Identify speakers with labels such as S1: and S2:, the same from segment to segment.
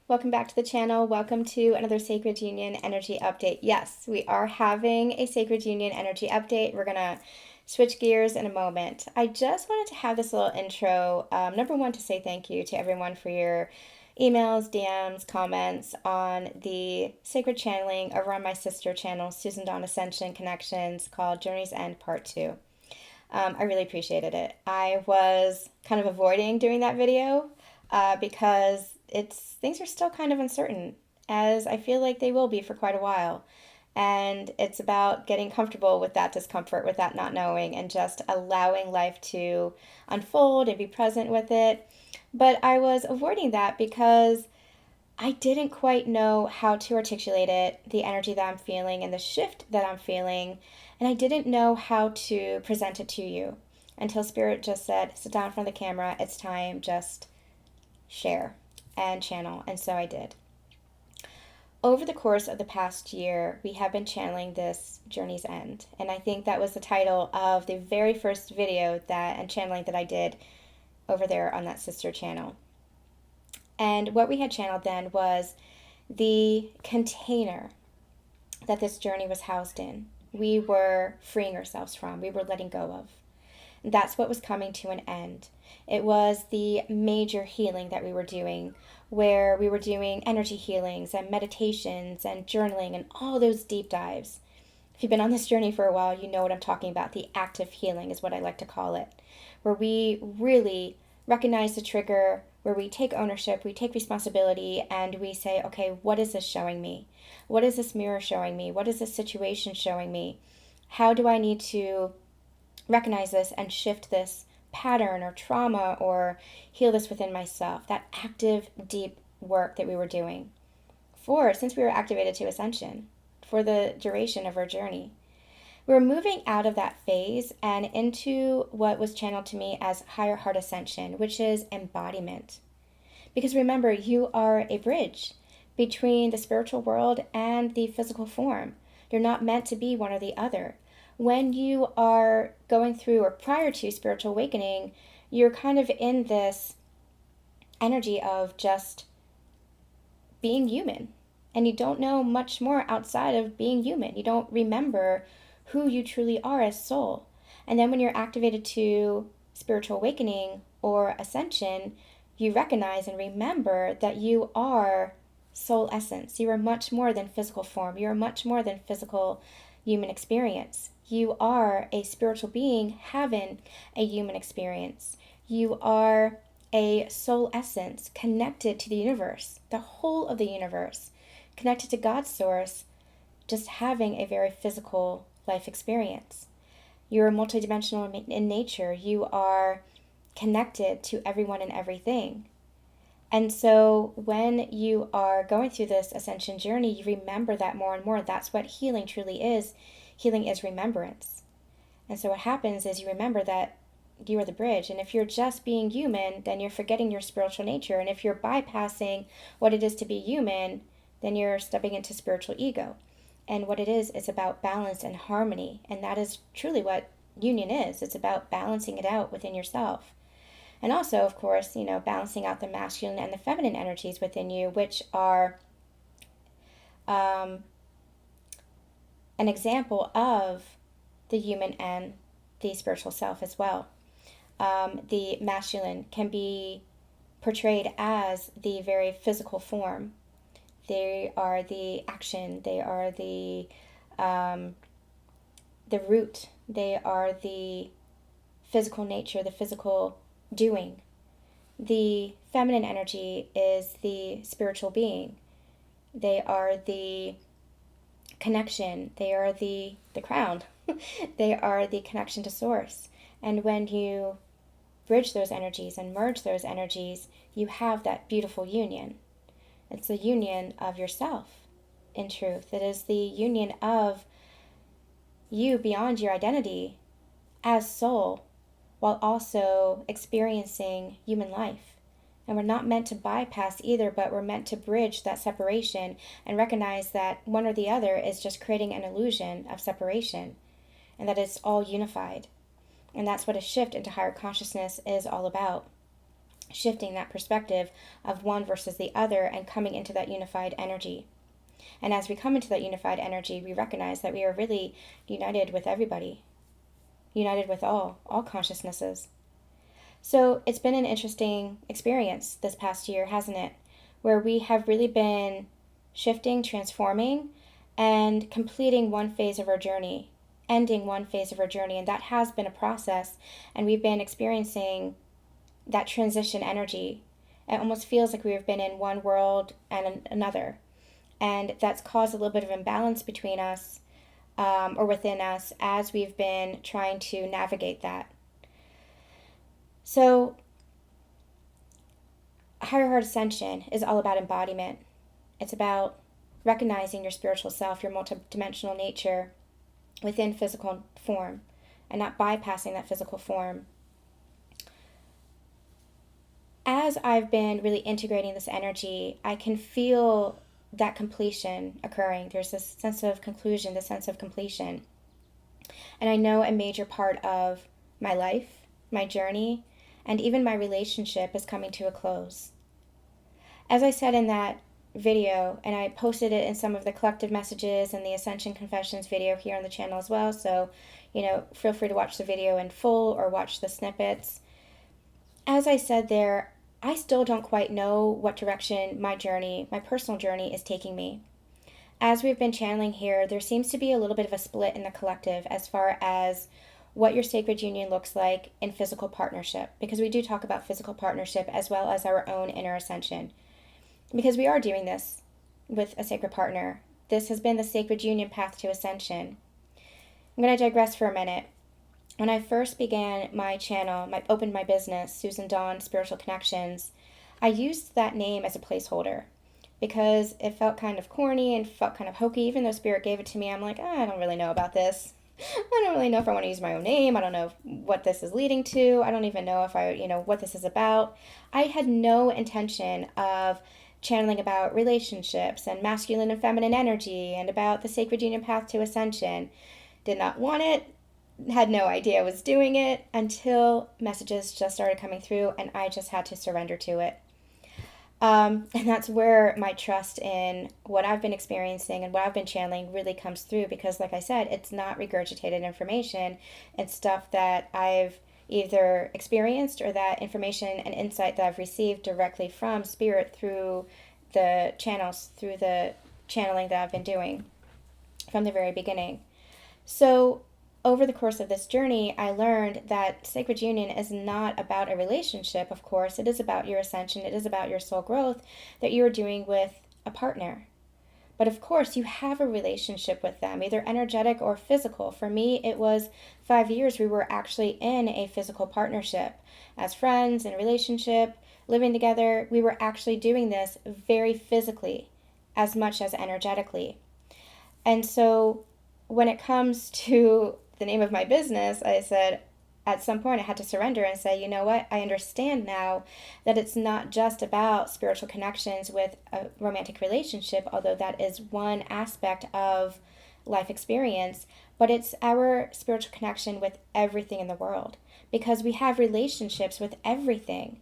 S1: Welcome back to the channel. Welcome to another Sacred Union energy update. Yes, we are having a Sacred Union energy update. We're going to switch gears in a moment. I just wanted to have this little intro. Number one, to say thank you to everyone for your emails, DMs, comments on the sacred channeling over on my sister channel, Susan Dawn Ascension Connections, called Journey's End Part 2. I really appreciated it. I was kind of avoiding doing that video because things are still kind of uncertain, as I feel like they will be for quite a while. And it's about getting comfortable with that discomfort, with that not knowing, and just allowing life to unfold and be present with it. But I was avoiding that because I didn't quite know how to articulate it, the energy that I'm feeling and the shift that I'm feeling, and I didn't know how to present it to you until Spirit just said, sit down in front of the camera, it's time, just share and channel. And so I did. Over the course of the past year, we have been channeling this Journey's End. And I think that was the title of the very first video and channeling that I did over there on that sister channel. And what we had channeled then was the container that this journey was housed in. We were freeing ourselves from, we were letting go of. That's what was coming to an end. It was the major healing that we were doing, where we were doing energy healings and meditations and journaling and all those deep dives. If you've been on this journey for a while, you know what I'm talking about. The active healing is what I like to call it, where we really recognize the trigger, where we take ownership, we take responsibility, and we say, okay, what is this showing me? What is this mirror showing me? What is this situation showing me? How do I need to recognize this and shift this pattern or trauma or heal this within myself? That active, deep work that we were doing since we were activated to Ascension for the duration of our journey. We're moving out of that phase and into what was channeled to me as higher heart ascension, which is embodiment. Because remember, you are a bridge between the spiritual world and the physical form. You're not meant to be one or the other. When you are going through or prior to spiritual awakening, you're kind of in this energy of just being human. And you don't know much more outside of being human. You don't remember who you truly are as soul. And then when you're activated to spiritual awakening or ascension, you recognize and remember that you are soul essence. You are much more than physical form. You are much more than physical human experience. You are a spiritual being having a human experience. You are a soul essence connected to the universe, the whole of the universe, connected to God's source, just having a very physical life experience. You're multidimensional in nature. You are connected to everyone and everything. And so when you are going through this ascension journey, you remember that more and more. That's what healing truly is. Healing is remembrance. And so what happens is you remember that you are the bridge. And if you're just being human, then you're forgetting your spiritual nature. And if you're bypassing what it is to be human, then you're stepping into spiritual ego. And what it is about balance and harmony. And that is truly what union is. It's about balancing it out within yourself. And also, of course, balancing out the masculine and the feminine energies within you, which are an example of the human and the spiritual self as well. The masculine can be portrayed as the very physical form. They are the action. They are the root. They are the physical nature, the physical doing. The feminine energy is the spiritual being. They are the connection. They are the crown. They are the connection to source. And when you bridge those energies and merge those energies, you have that beautiful union. It's the union of yourself, in truth. It is the union of you beyond your identity as soul, while also experiencing human life. And we're not meant to bypass either, but we're meant to bridge that separation and recognize that one or the other is just creating an illusion of separation, and that it's all unified. And that's what a shift into higher consciousness is all about. shifting that perspective of one versus the other and coming into that unified energy. And as we come into that unified energy, we recognize that we are really united with everybody, united with all consciousnesses. So it's been an interesting experience this past year, hasn't it? Where we have really been shifting, transforming, and completing one phase of our journey, ending one phase of our journey. And that has been a process. And we've been experiencing that transition energy. It almost feels like we've been in one world and another. And that's caused a little bit of imbalance between us or within us as we've been trying to navigate that. So, Higher Heart Ascension is all about embodiment. It's about recognizing your spiritual self, your multidimensional nature within physical form and not bypassing that physical form. As I've been really integrating this energy, I can feel that completion occurring. There's this sense of conclusion, this sense of completion. And I know a major part of my life, my journey, and even my relationship is coming to a close. As I said in that video, and I posted it in some of the collective messages and the Ascension Confessions video here on the channel as well, so, feel free to watch the video in full or watch the snippets. As I said there, I still don't quite know what direction my journey, my personal journey, is taking me. As we've been channeling here, there seems to be a little bit of a split in the collective as far as what your sacred union looks like in physical partnership, because we do talk about physical partnership as well as our own inner ascension, because we are doing this with a sacred partner. This has been the sacred union path to ascension. I'm going to digress for a minute. When I first began my channel, opened my business, Susan Dawn Spiritual Connections, I used that name as a placeholder because it felt kind of corny and felt kind of hokey. Even though Spirit gave it to me, I'm like, I don't really know about this. I don't really know if I want to use my own name. I don't know what this is leading to. I don't even know if what this is about. I had no intention of channeling about relationships and masculine and feminine energy and about the sacred union path to ascension. Did not want it. Had no idea I was doing it until messages just started coming through and I just had to surrender to it. And that's where my trust in what I've been experiencing and what I've been channeling really comes through, because like I said, it's not regurgitated information. It's stuff that I've either experienced or that information and insight that I've received directly from Spirit through the channels, through the channeling that I've been doing from the very beginning. So over the course of this journey, I learned that sacred union is not about a relationship, of course. It is about your ascension. It is about your soul growth that you are doing with a partner. But of course, you have a relationship with them, either energetic or physical. For me, it was 5 years we were actually in a physical partnership. As friends, in a relationship, living together, we were actually doing this very physically as much as energetically. And so when it comes to the name of my business, I said at some point I had to surrender and say, you know what, I understand now that it's not just about spiritual connections with a romantic relationship, although that is one aspect of life experience, but it's our spiritual connection with everything in the world, because we have relationships with everything.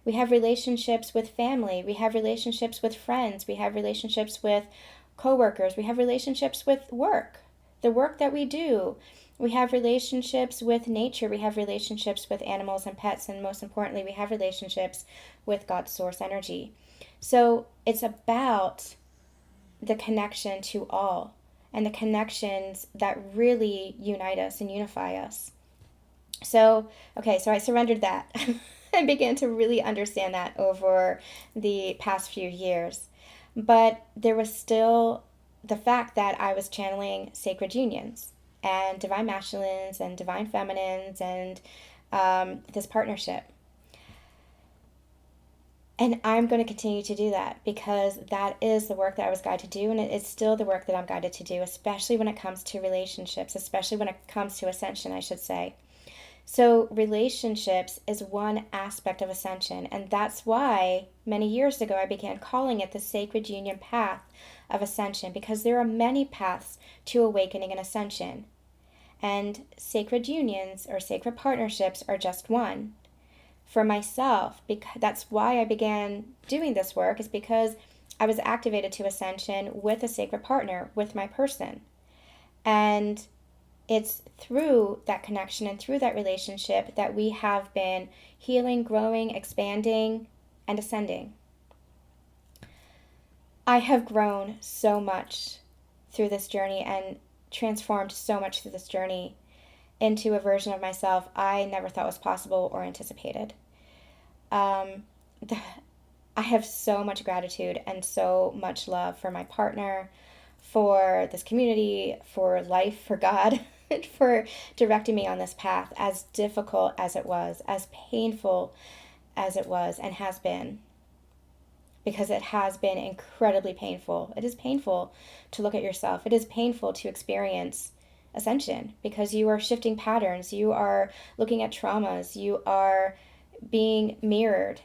S1: We have relationships with family, we have relationships with friends, we have relationships with coworkers, we have relationships with work, the work that we do. We have relationships with nature, we have relationships with animals and pets, and most importantly, we have relationships with God's source energy. So it's about the connection to all and the connections that really unite us and unify us. So I surrendered that and began to really understand that over the past few years. But there was still the fact that I was channeling sacred unions and divine masculines and divine feminines and this partnership. And I'm going to continue to do that because that is the work that I was guided to do, and it's still the work that I'm guided to do, especially when it comes to relationships, especially when it comes to ascension, I should say. So relationships is one aspect of ascension, and that's why many years ago I began calling it the sacred union path of ascension, because there are many paths to awakening and ascension. And sacred unions or sacred partnerships are just one. For myself, because that's why I began doing this work, is because I was activated to ascension with a sacred partner, with my person. And it's through that connection and through that relationship that we have been healing, growing, expanding, and ascending. I have grown so much through this journey and transformed so much through this journey into a version of myself I never thought was possible or anticipated. I have so much gratitude and so much love for my partner, for this community, for life, for God, for directing me on this path, as difficult as it was, as painful as it was and has been. Because it has been incredibly painful. It is painful to look at yourself. It is painful to experience ascension because you are shifting patterns. You are looking at traumas. You are being mirrored.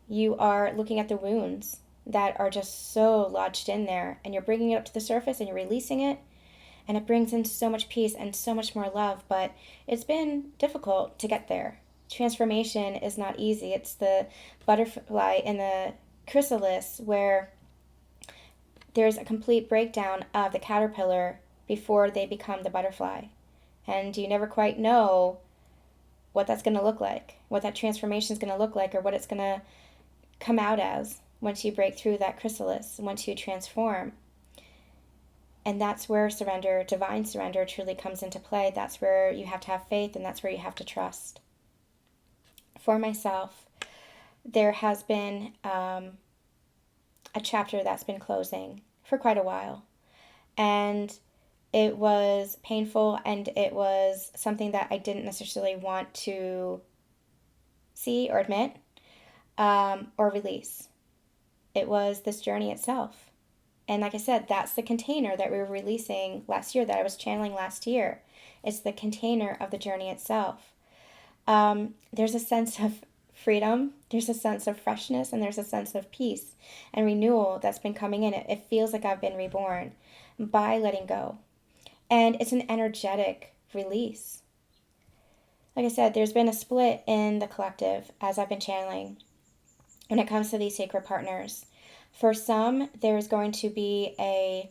S1: You are looking at the wounds that are just so lodged in there, and you're bringing it up to the surface and you're releasing it, and it brings in so much peace and so much more love. But it's been difficult to get there. Transformation is not easy. It's the butterfly in the chrysalis, where there's a complete breakdown of the caterpillar before they become the butterfly. And you never quite know what that's going to look like, what that transformation is going to look like, or what it's going to come out as once you break through that chrysalis, once you transform. And that's where surrender, divine surrender, truly comes into play. That's where you have to have faith, and that's where you have to trust. For myself, there has been a chapter that's been closing for quite a while. And it was painful, and it was something that I didn't necessarily want to see or admit or release. It was this journey itself. And like I said, that's the container that we were releasing last year, that I was channeling last year. It's the container of the journey itself. There's a sense of freedom, there's a sense of freshness, and there's a sense of peace and renewal that's been coming in. It feels like I've been reborn by letting go. And it's an energetic release. Like I said, there's been a split in the collective as I've been channeling when it comes to these sacred partners. For some, there's going to be a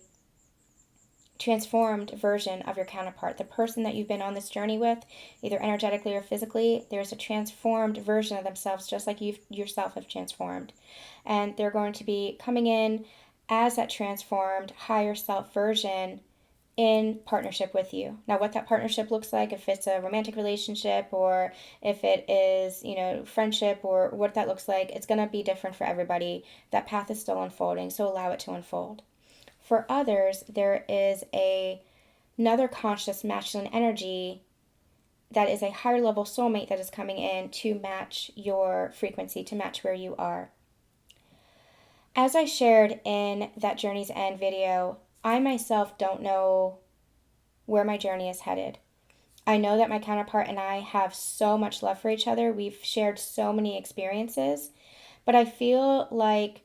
S1: transformed version of your counterpart, the person that you've been on this journey with, either energetically or physically. There's a transformed version of themselves, just like you yourself have transformed. And they're going to be coming in as that transformed higher self version in partnership with you. Now, what that partnership looks like, if it's a romantic relationship or if it is, friendship, or what that looks like, it's going to be different for everybody. That path is still unfolding, so allow it to unfold. For others, there is another conscious masculine energy that is a higher level soulmate that is coming in to match your frequency, to match where you are. As I shared in that Journey's End video, I myself don't know where my journey is headed. I know that my counterpart and I have so much love for each other. We've shared so many experiences, but I feel like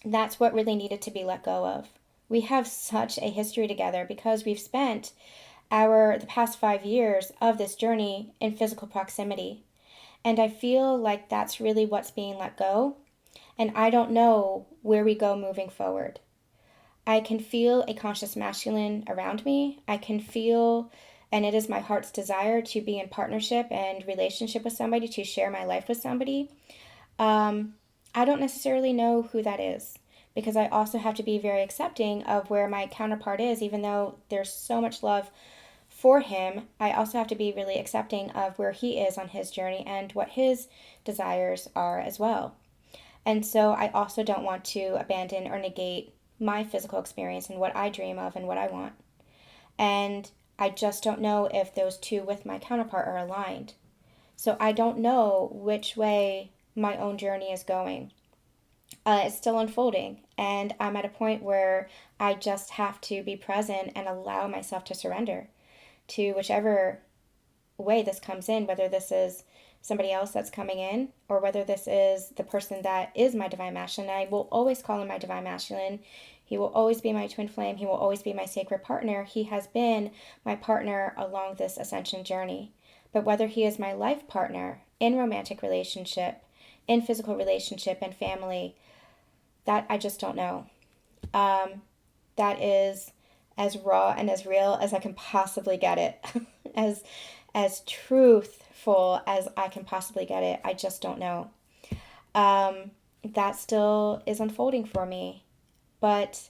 S1: that's what really needed to be let go of. We have such a history together because we've spent the past 5 years of this journey in physical proximity. And I feel like that's really what's being let go. And I don't know where we go moving forward. I can feel a conscious masculine around me. I can feel, and it is my heart's desire to be in partnership and relationship with somebody, to share my life with somebody. I don't necessarily know who that is, because I also have to be very accepting of where my counterpart is. Even though there's so much love for him, I also have to be really accepting of where he is on his journey and what his desires are as well. And so I also don't want to abandon or negate my physical experience and what I dream of and what I want. And I just don't know if those two with my counterpart are aligned. So I don't know which way my own journey is going. It's still unfolding, and I'm at a point where I just have to be present and allow myself to surrender to whichever way this comes in, whether this is somebody else that's coming in or whether this is the person that is my divine masculine. I will always call him my divine masculine. He will always be my twin flame. He will always be my sacred partner. He has been my partner along this ascension journey. But whether he is my life partner in romantic relationship, in physical relationship and family, that I just don't know. That is as raw and as real as I can possibly get it, as truthful as I can possibly get it. I just don't know. That still is unfolding for me. But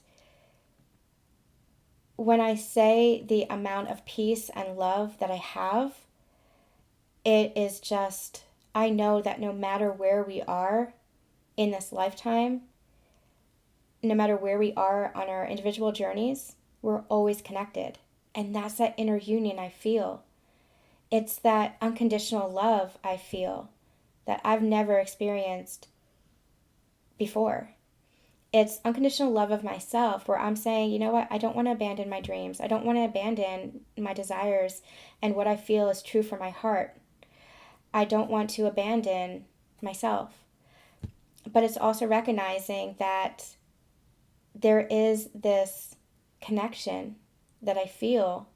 S1: when I say the amount of peace and love that I have, it is just, I know that no matter where we are in this lifetime, no matter where we are on our individual journeys, we're always connected. And that's that inner union I feel. It's that unconditional love I feel that I've never experienced before. It's unconditional love of myself where I'm saying, you know what, I don't want to abandon my dreams. I don't want to abandon my desires and what I feel is true for my heart. I don't want to abandon myself. But it's also recognizing that there is this connection that I feel,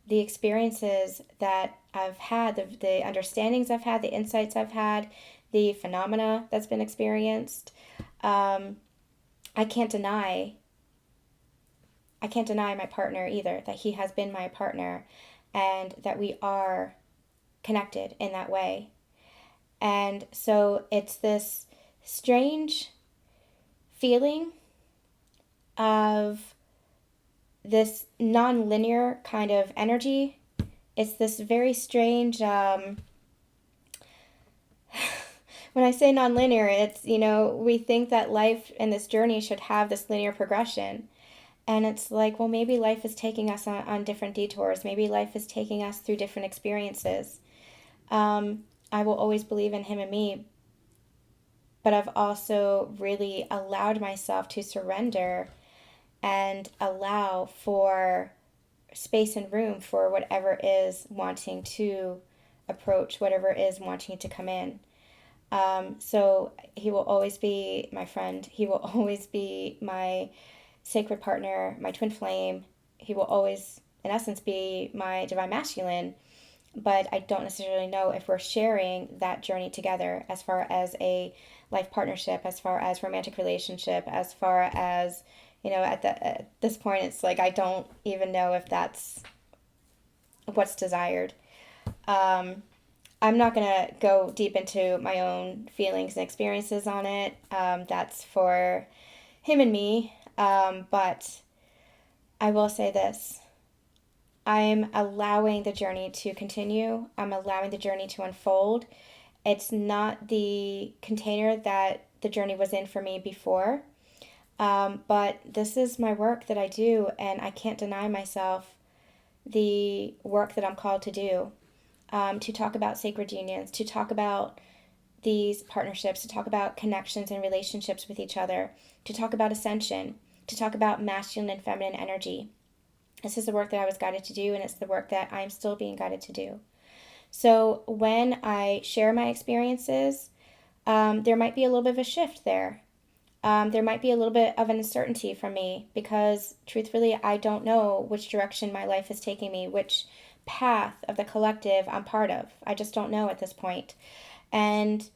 S1: the experiences that I've had, the understandings I've had, the insights I've had, the phenomena that's been experienced. I can't deny my partner either, that he has been my partner and that we are connected in that way. And so it's this strange feeling of this non-linear kind of energy. It's this very strange, when I say non-linear, it's, we think that life and this journey should have this linear progression. And it's like, well, maybe life is taking us on different detours. Maybe life is taking us through different experiences. I will always believe in him and me, but I've also really allowed myself to surrender and allow for space and room for whatever is wanting to approach, whatever is wanting to come in. So he will always be my friend. He will always be my sacred partner, my twin flame. He will always, in essence, be my divine masculine. But I don't necessarily know if we're sharing that journey together as far as a life partnership, as far as romantic relationship, as far as, at this point, it's like I don't even know if that's what's desired. I'm not going to go deep into my own feelings and experiences on it. That's for him and me. But I will say this. I'm allowing the journey to continue. I'm allowing the journey to unfold. It's not the container that the journey was in for me before. But this is my work that I do, and I can't deny myself the work that I'm called to do. To talk about sacred unions, to talk about these partnerships, to talk about connections and relationships with each other, to talk about ascension, to talk about masculine and feminine energy. This is the work that I was guided to do, and it's the work that I'm still being guided to do. So when I share my experiences, there might be a little bit of a shift there. There might be a little bit of an uncertainty from me because, truthfully, I don't know which direction my life is taking me, which path of the collective I'm part of. I just don't know at this point. And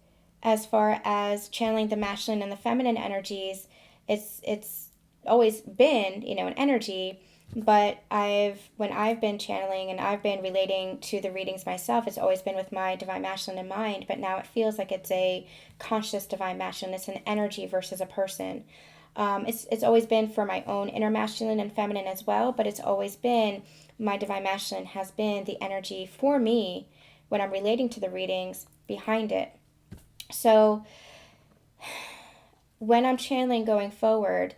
S1: as far as channeling the masculine and the feminine energies, it's always been, an energy. But when I've been channeling and I've been relating to the readings myself, it's always been with my divine masculine in mind. But now it feels like it's a conscious divine masculine. It's an energy versus a person. It's always been for my own inner masculine and feminine as well. But it's always been my divine masculine has been the energy for me when I'm relating to the readings behind it. So when I'm channeling going forward,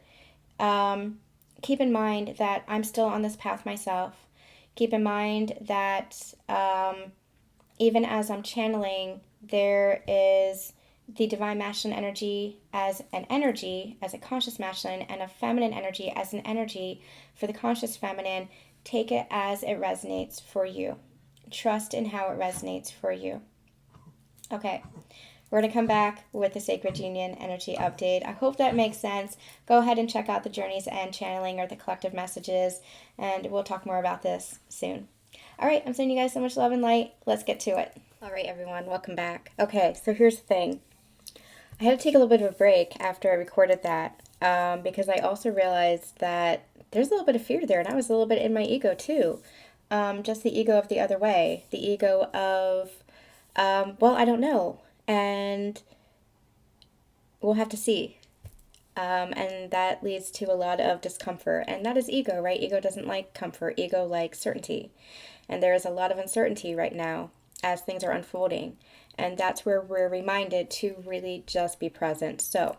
S1: keep in mind that I'm still on this path myself. Keep in mind that even as I'm channeling, there is the divine masculine energy as an energy, as a conscious masculine, and a feminine energy as an energy for the conscious feminine. Take it as it resonates for you. Trust in how it resonates for you. Okay. We're going to come back with the Sacred Union Energy Update. I hope that makes sense. Go ahead and check out the Journeys and Channeling or the Collective Messages, and we'll talk more about this soon. All right, I'm sending you guys so much love and light. Let's get to it. All right, everyone, welcome back. Okay, so here's the thing. I had to take a little bit of a break after I recorded that because I also realized that there's a little bit of fear there, and I was a little bit in my ego too. Just the ego of the other way, the ego of, well, I don't know, and we'll have to see. And that leads to a lot of discomfort, and that is ego, right? Ego doesn't like comfort, ego likes certainty. And there is a lot of uncertainty right now as things are unfolding. And that's where we're reminded to really just be present. So,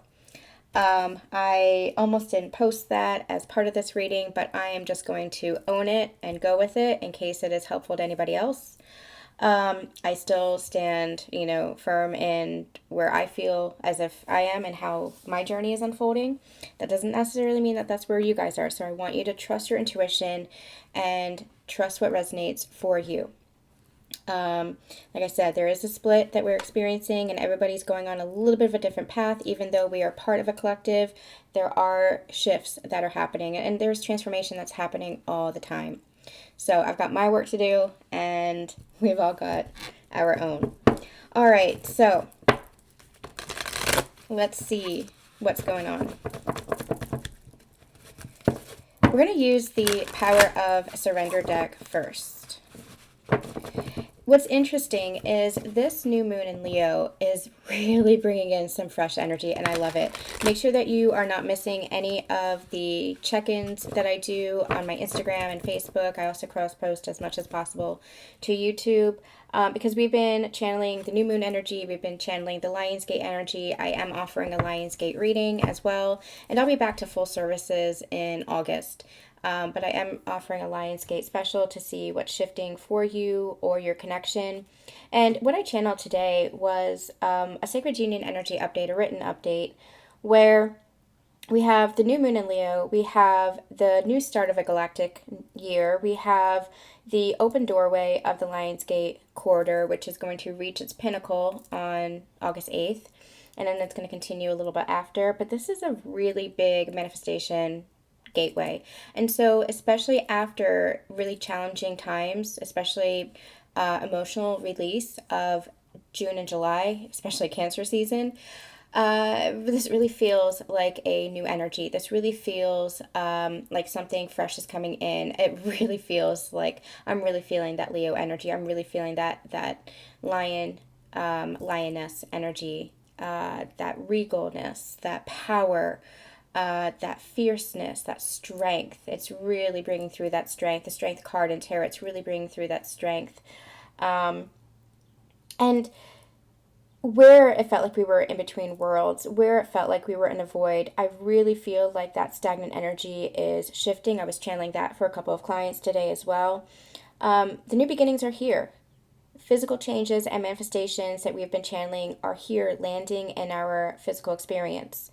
S1: I almost didn't post that as part of this reading, but I am just going to own it and go with it in case it is helpful to anybody else. I still stand, firm in where I feel as if I am and how my journey is unfolding. That doesn't necessarily mean that that's where you guys are. So I want you to trust your intuition and trust what resonates for you. Like I said, there is a split that we're experiencing, and everybody's going on a little bit of a different path. Even though we are part of a collective, there are shifts that are happening, and there's transformation that's happening all the time. So I've got my work to do, and we've all got our own. All right, so let's see what's going on. We're going to use the Power of Surrender deck first. What's interesting is this new moon in Leo is really bringing in some fresh energy, and I love it. Make sure that you are not missing any of the check-ins that I do on my Instagram and Facebook. I also cross-post as much as possible to YouTube because we've been channeling the new moon energy. We've been channeling the Lionsgate energy. I am offering a Lionsgate reading as well, and I'll be back to full services in August. But I am offering a Lionsgate special to see what's shifting for you or your connection. And what I channeled today was a Sacred Union energy update, a written update, where we have the new moon in Leo, we have the new start of a galactic year, we have the open doorway of the Lionsgate corridor, which is going to reach its pinnacle on August 8th, and then it's going to continue a little bit after. But this is a really big manifestation gateway. And so, especially after really challenging times, especially emotional release of June and July, especially Cancer season, this really feels like a new energy. This really feels like something fresh is coming in. It really feels like I'm really feeling that Leo energy. I'm really feeling that lioness energy, that regalness, that power, that fierceness, that strength. It's really bringing through that strength. The strength card in tarot, it's really bringing through that strength. And where it felt like we were in between worlds, where it felt like we were in a void, I really feel like that stagnant energy is shifting. I was channeling that for a couple of clients today as well. The new beginnings are here. Physical changes and manifestations that we've been channeling are here, landing in our physical experience.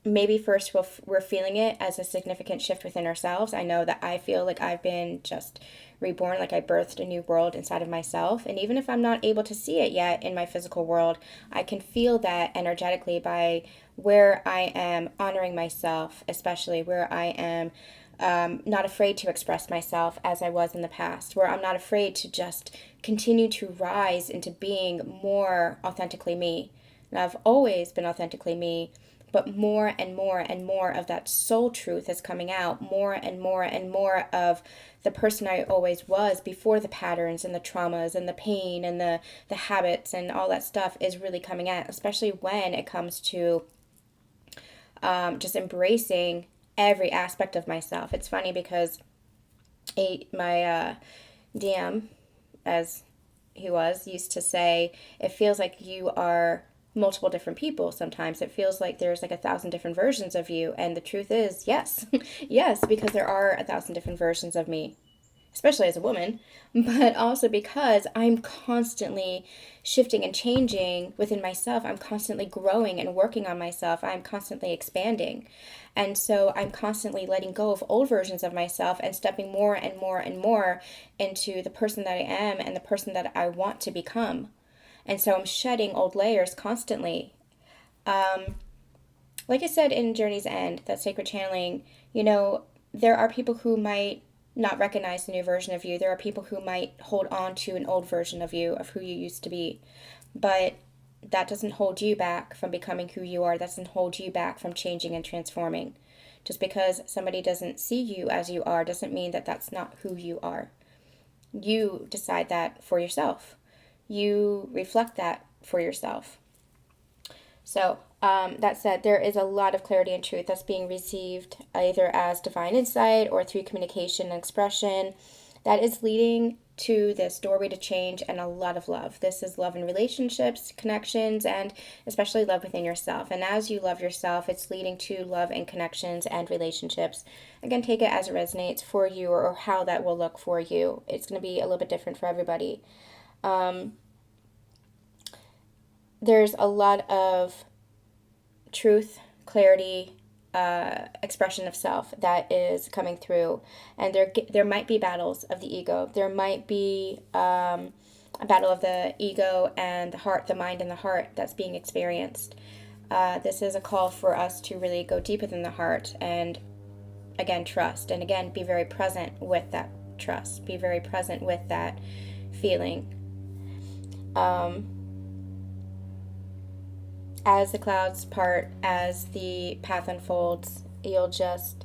S1: Maybe first we're feeling it as a significant shift within ourselves. I know that I feel like I've been just reborn, like I birthed a new world inside of myself. And even if I'm not able to see it yet in my physical world, I can feel that energetically by where I am honoring myself, especially where I am not afraid to express myself as I was in the past, where I'm not afraid to just continue to rise into being more authentically me. And I've always been authentically me, but more and more and more of that soul truth is coming out, more and more and more of the person I always was before the patterns and the traumas and the pain and the habits and all that stuff is really coming out, especially when it comes to just embracing every aspect of myself. It's funny because my DM, as he was, used to say, it feels like you are multiple different people. Sometimes it feels like there's like 1,000 different versions of you, and the truth is, yes. Yes, because there are 1,000 different versions of me, especially as a woman, but also because I'm constantly shifting and changing within myself. I'm constantly growing and working on myself. I'm constantly expanding. And so I'm constantly letting go of old versions of myself and stepping more and more and more into the person that I am and the person that I want to become. And so I'm shedding old layers constantly. Like I said in Journey's End, that sacred channeling, there are people who might not recognize the new version of you. There are people who might hold on to an old version of you, of who you used to be. But that doesn't hold you back from becoming who you are. That doesn't hold you back from changing and transforming. Just because somebody doesn't see you as you are doesn't mean that that's not who you are. You decide that for yourself. You reflect that for yourself. So, that said, there is a lot of clarity and truth that's being received either as divine insight or through communication and expression that is leading to this doorway to change and a lot of love. This is love in relationships, connections, and especially love within yourself. And as you love yourself, it's leading to love and connections and relationships. Again, take it as it resonates for you or how that will look for you. It's going to be a little bit different for everybody. There's a lot of truth, clarity, expression of self that is coming through, and there might be battles of the ego. There might be a battle of the ego and the heart, the mind and the heart that's being experienced. This is a call for us to really go deep within the heart and again trust, and again be very present with that trust. Be very present with that feeling. As the clouds part, as the path unfolds, you'll just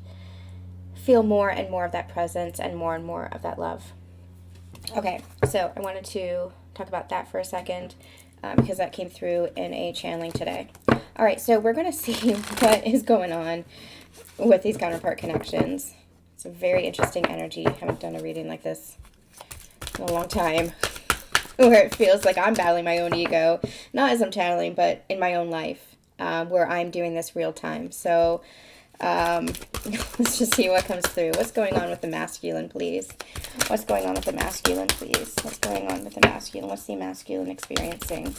S1: feel more and more of that presence and more of that love. Okay, so I wanted to talk about that for a second because that came through in a channeling today. All right, so we're going to see what is going on with these counterpart connections. It's a very interesting energy. I haven't done a reading like this in a long time, where it feels like I'm battling my own ego, not as I'm channeling, but in my own life, where I'm doing this real time. So let's just see what comes through. What's going on with the masculine, please? What's going on with the masculine, please? What's going on with the masculine? What's the masculine experiencing?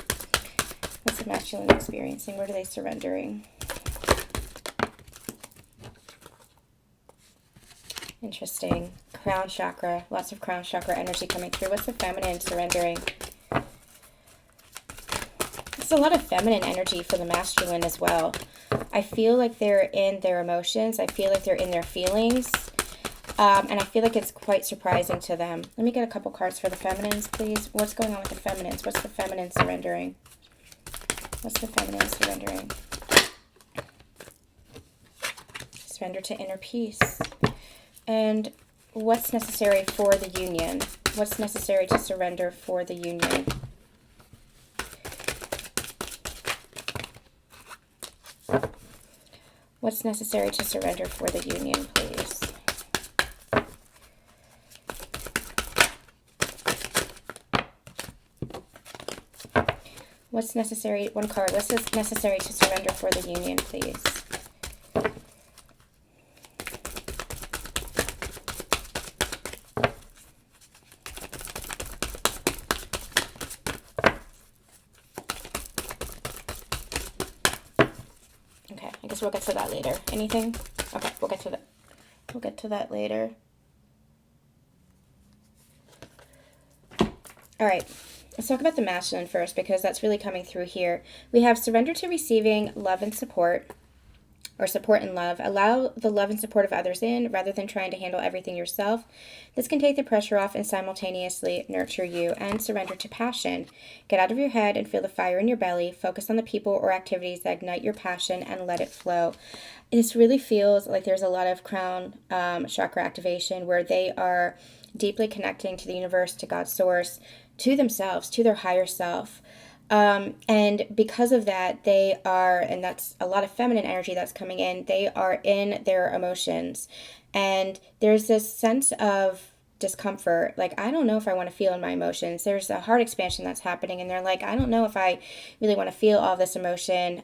S1: What's the masculine experiencing? What are they surrendering? Interesting. Crown chakra. Lots of crown chakra energy coming through. What's the feminine surrendering? It's a lot of feminine energy for the masculine as well. I feel like they're in their emotions. I feel like they're in their feelings. And I feel like it's quite surprising to them. Let me get a couple cards for the feminines, please. What's going on with the feminines? What's the feminine surrendering? What's the feminine surrendering? Surrender to inner peace. And what's necessary for the union? What's necessary to surrender for the union? What's necessary to surrender for the union, please? What's necessary? One card. What's necessary to surrender for the union, please? Okay, I guess we'll get to that later. Anything? Okay, we'll get to that. We'll get to that later. All right. Let's talk about the masculine first, because that's really coming through here. We have surrender to receiving love and support, or support and love. Allow the love and support of others in, rather than trying to handle everything yourself. This can take the pressure off and simultaneously nurture you. And surrender to passion. Get out of your head and feel the fire in your belly. Focus on the people or activities that ignite your passion and let it flow. This really feels like there's a lot of crown chakra activation, where they are deeply connecting to the universe, to God's source, to themselves, to their higher self. And because of that, they are, and that's a lot of feminine energy that's coming in, they are in their emotions. And there's this sense of discomfort. Like, I don't know if I want to feel in my emotions. There's a heart expansion that's happening, and they're like, I don't know if I really want to feel all this emotion.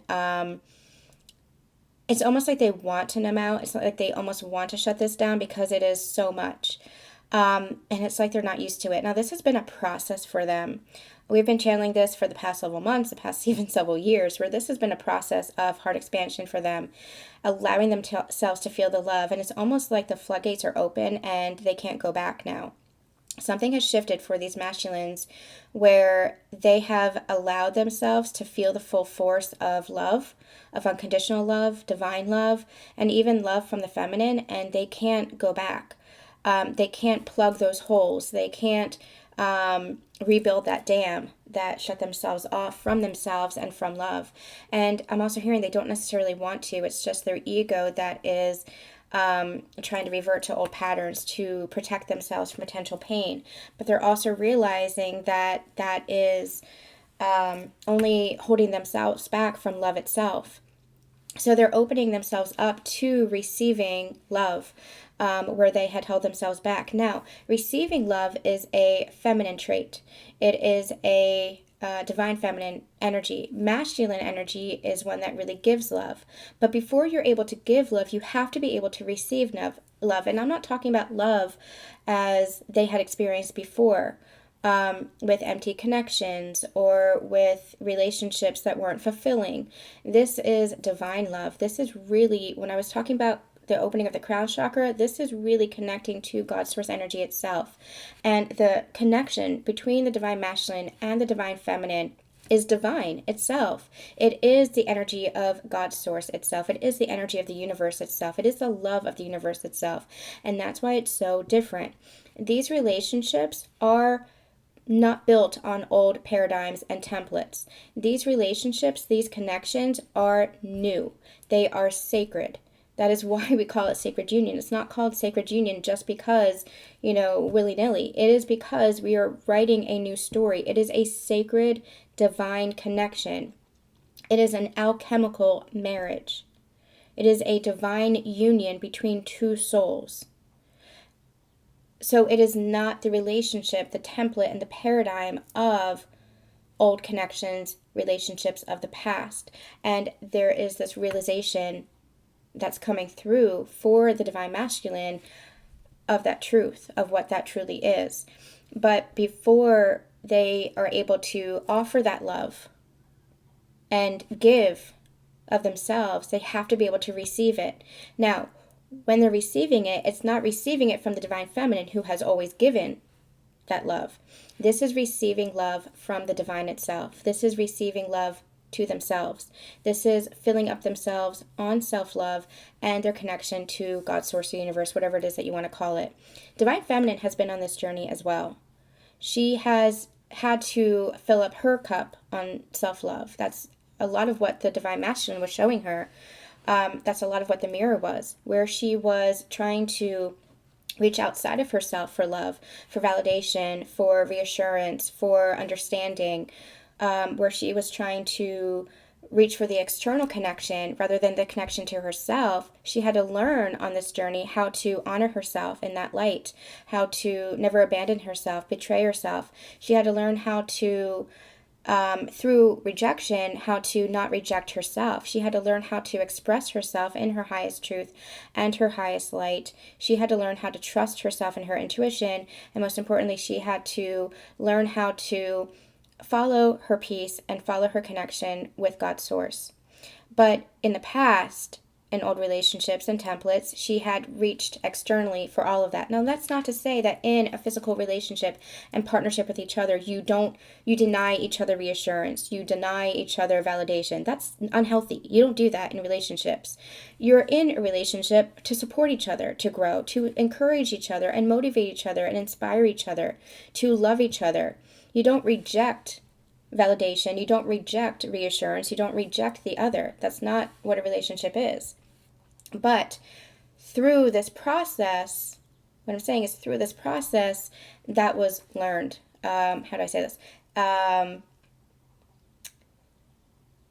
S1: It's almost like they want to numb out. It's like they almost want to shut this down because it is so much. And it's like they're not used to it. Now, this has been a process for them. We've been channeling this for the past several months, the past even several years, where this has been a process of heart expansion for them, allowing themselves to feel the love. And it's almost like the floodgates are open and they can't go back now. Something has shifted for these masculines, where they have allowed themselves to feel the full force of love, of unconditional love, divine love, and even love from the feminine, and they can't go back. they can't plug those holes. They can't rebuild that dam that shut themselves off from themselves and from love. And I'm also hearing they don't necessarily want to. It's just their ego that is trying to revert to old patterns to protect themselves from potential pain. But they're also realizing that that is only holding themselves back from love itself. So they're opening themselves up to receiving love, where they had held themselves back. Now, receiving love is a feminine trait. It is a divine feminine energy. Masculine energy is one that really gives love. But before you're able to give love, you have to be able to receive love. And I'm not talking about love as they had experienced before. With empty connections or with relationships that weren't fulfilling. This is divine love. This is really, when I was talking about the opening of the crown chakra, this is really connecting to God's source energy itself. And the connection between the divine masculine and the divine feminine is divine itself. It is the energy of God's source itself. It is the energy of the universe itself. It is the love of the universe itself. And that's why it's so different. These relationships are not built on old paradigms and templates. These relationships, these connections are new. They are sacred. That is why we call it sacred union. It's not called sacred union just because, willy-nilly. It is because we are writing a new story. It is a sacred, divine connection. It is an alchemical marriage. It is a divine union between two souls. So it is not the relationship, the template, and the paradigm of old connections, relationships of the past. And there is this realization that's coming through for the divine masculine of that truth, of what that truly is. But before they are able to offer that love and give of themselves, they have to be able to receive it. Now, when they're receiving it, it's not receiving it from the divine feminine who has always given that love. This is receiving love from the divine itself. This is receiving love to themselves. This is filling up themselves on self-love and their connection to God's source or universe, whatever it is that you want to call it. Divine feminine has been on this journey as well. She has had to fill up her cup on self-love. That's a lot of what the divine masculine was showing her. That's a lot of what the mirror was, where she was trying to reach outside of herself for love, for validation, for reassurance, for understanding, where she was trying to reach for the external connection rather than the connection to herself. She had to learn on this journey how to honor herself in that light, how to never abandon herself, betray herself. She had to learn how to through rejection, how to not reject herself. She had to learn how to express herself in her highest truth and her highest light. She had to learn how to trust herself and her intuition. And most importantly, she had to learn how to follow her peace and follow her connection with God's source. But in the past, in old relationships and templates, she had reached externally for all of that. Now, that's not to say that in a physical relationship and partnership with each other, you deny each other reassurance, you deny each other validation. That's unhealthy. You don't do that in relationships. You're in a relationship to support each other, to grow, to encourage each other and motivate each other and inspire each other, to love each other. You don't reject validation, you don't reject reassurance, you don't reject the other. That's not what a relationship is. But through this process, what I'm saying is through this process that was learned. How do I say this?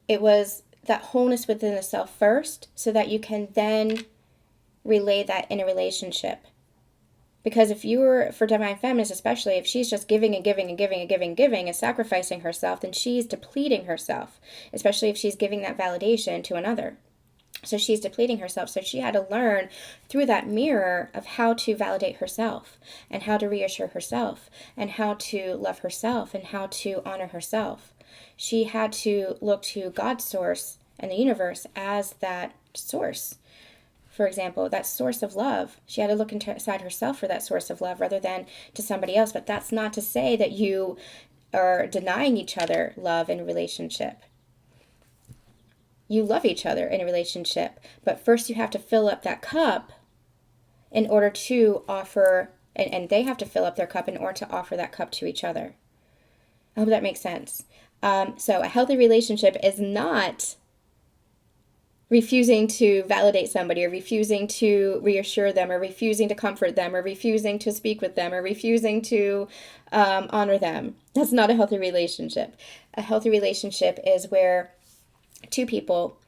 S1: It was that wholeness within the self first, so that you can then relay that in a relationship. Because if you were, for divine feminist especially, if she's just giving and giving and giving and giving and giving and sacrificing herself, then she's depleting herself, especially if she's giving that validation to another. So she's depleting herself. So she had to learn through that mirror of how to validate herself and how to reassure herself and how to love herself and how to honor herself. She had to look to God's source and the universe as that source. For example, that source of love. She had to look inside herself for that source of love rather than to somebody else. But that's not to say that you are denying each other love in a relationship. You love each other in a relationship, but first you have to fill up that cup in order to offer And they have to fill up their cup in order to offer that cup to each other. I hope that makes sense. So a healthy relationship is not refusing to validate somebody, or refusing to reassure them, or refusing to comfort them, or refusing to speak with them, or refusing to honor them. That's not a healthy relationship. A healthy relationship is where two people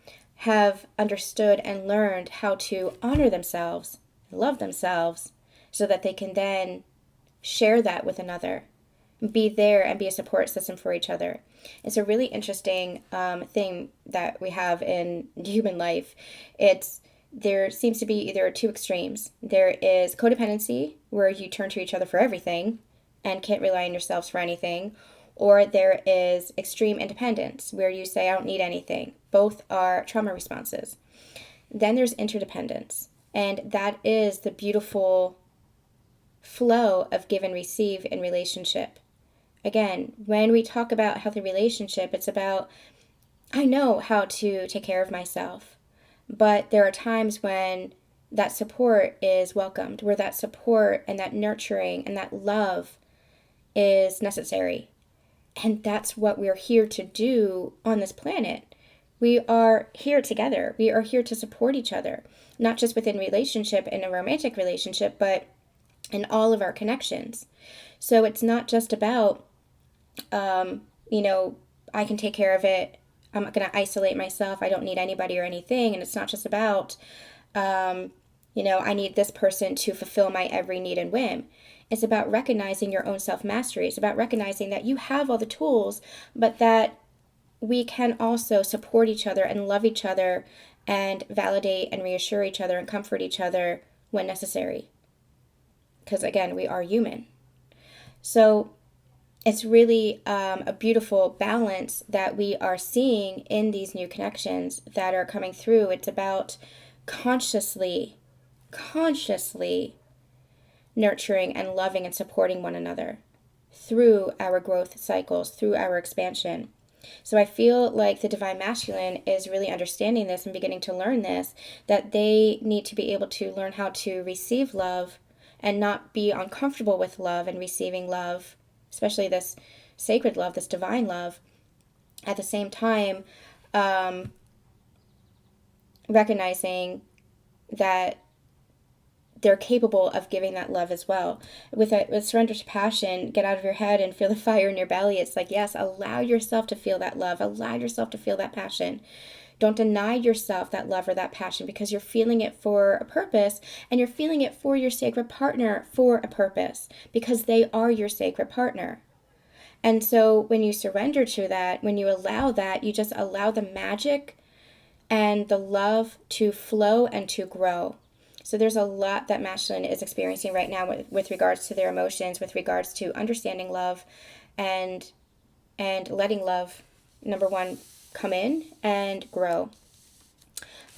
S1: have understood and learned how to honor themselves, love themselves, so that they can then share that with another, be there and be a support system for each other. It's a really interesting thing that we have in human life. There seems to be either two extremes. There is codependency, where you turn to each other for everything and can't rely on yourselves for anything, or there is extreme independence, where you say, I don't need anything. Both are trauma responses. Then there's interdependence, and that is the beautiful flow of give and receive in relationship. Again, when we talk about a healthy relationship, it's about, I know how to take care of myself, but there are times when that support is welcomed, where that support and that nurturing and that love is necessary. And that's what we're here to do on this planet. We are here together. We are here to support each other, not just within relationship, in a romantic relationship, but in all of our connections. So it's not just about, I can take care of it. I'm not going to isolate myself. I don't need anybody or anything. And it's not just about, I need this person to fulfill my every need and whim. It's about recognizing your own self-mastery. It's about recognizing that you have all the tools, but that we can also support each other and love each other and validate and reassure each other and comfort each other when necessary. Because again, we are human. So it's really a beautiful balance that we are seeing in these new connections that are coming through. It's about consciously nurturing and loving and supporting one another through our growth cycles, through our expansion. So I feel like the Divine Masculine is really understanding this and beginning to learn this, that they need to be able to learn how to receive love and not be uncomfortable with love and receiving love, especially this sacred love, this divine love. At the same time, recognizing that they're capable of giving that love as well. With surrender to passion, get out of your head and feel the fire in your belly. It's like, yes, allow yourself to feel that love. Allow yourself to feel that passion. Don't deny yourself that love or that passion, because you're feeling it for a purpose, and you're feeling it for your sacred partner for a purpose, because they are your sacred partner. And so when you surrender to that, when you allow that, you just allow the magic and the love to flow and to grow. So there's a lot that masculine is experiencing right now with regards to their emotions, with regards to understanding love and letting love, number one, come in and grow.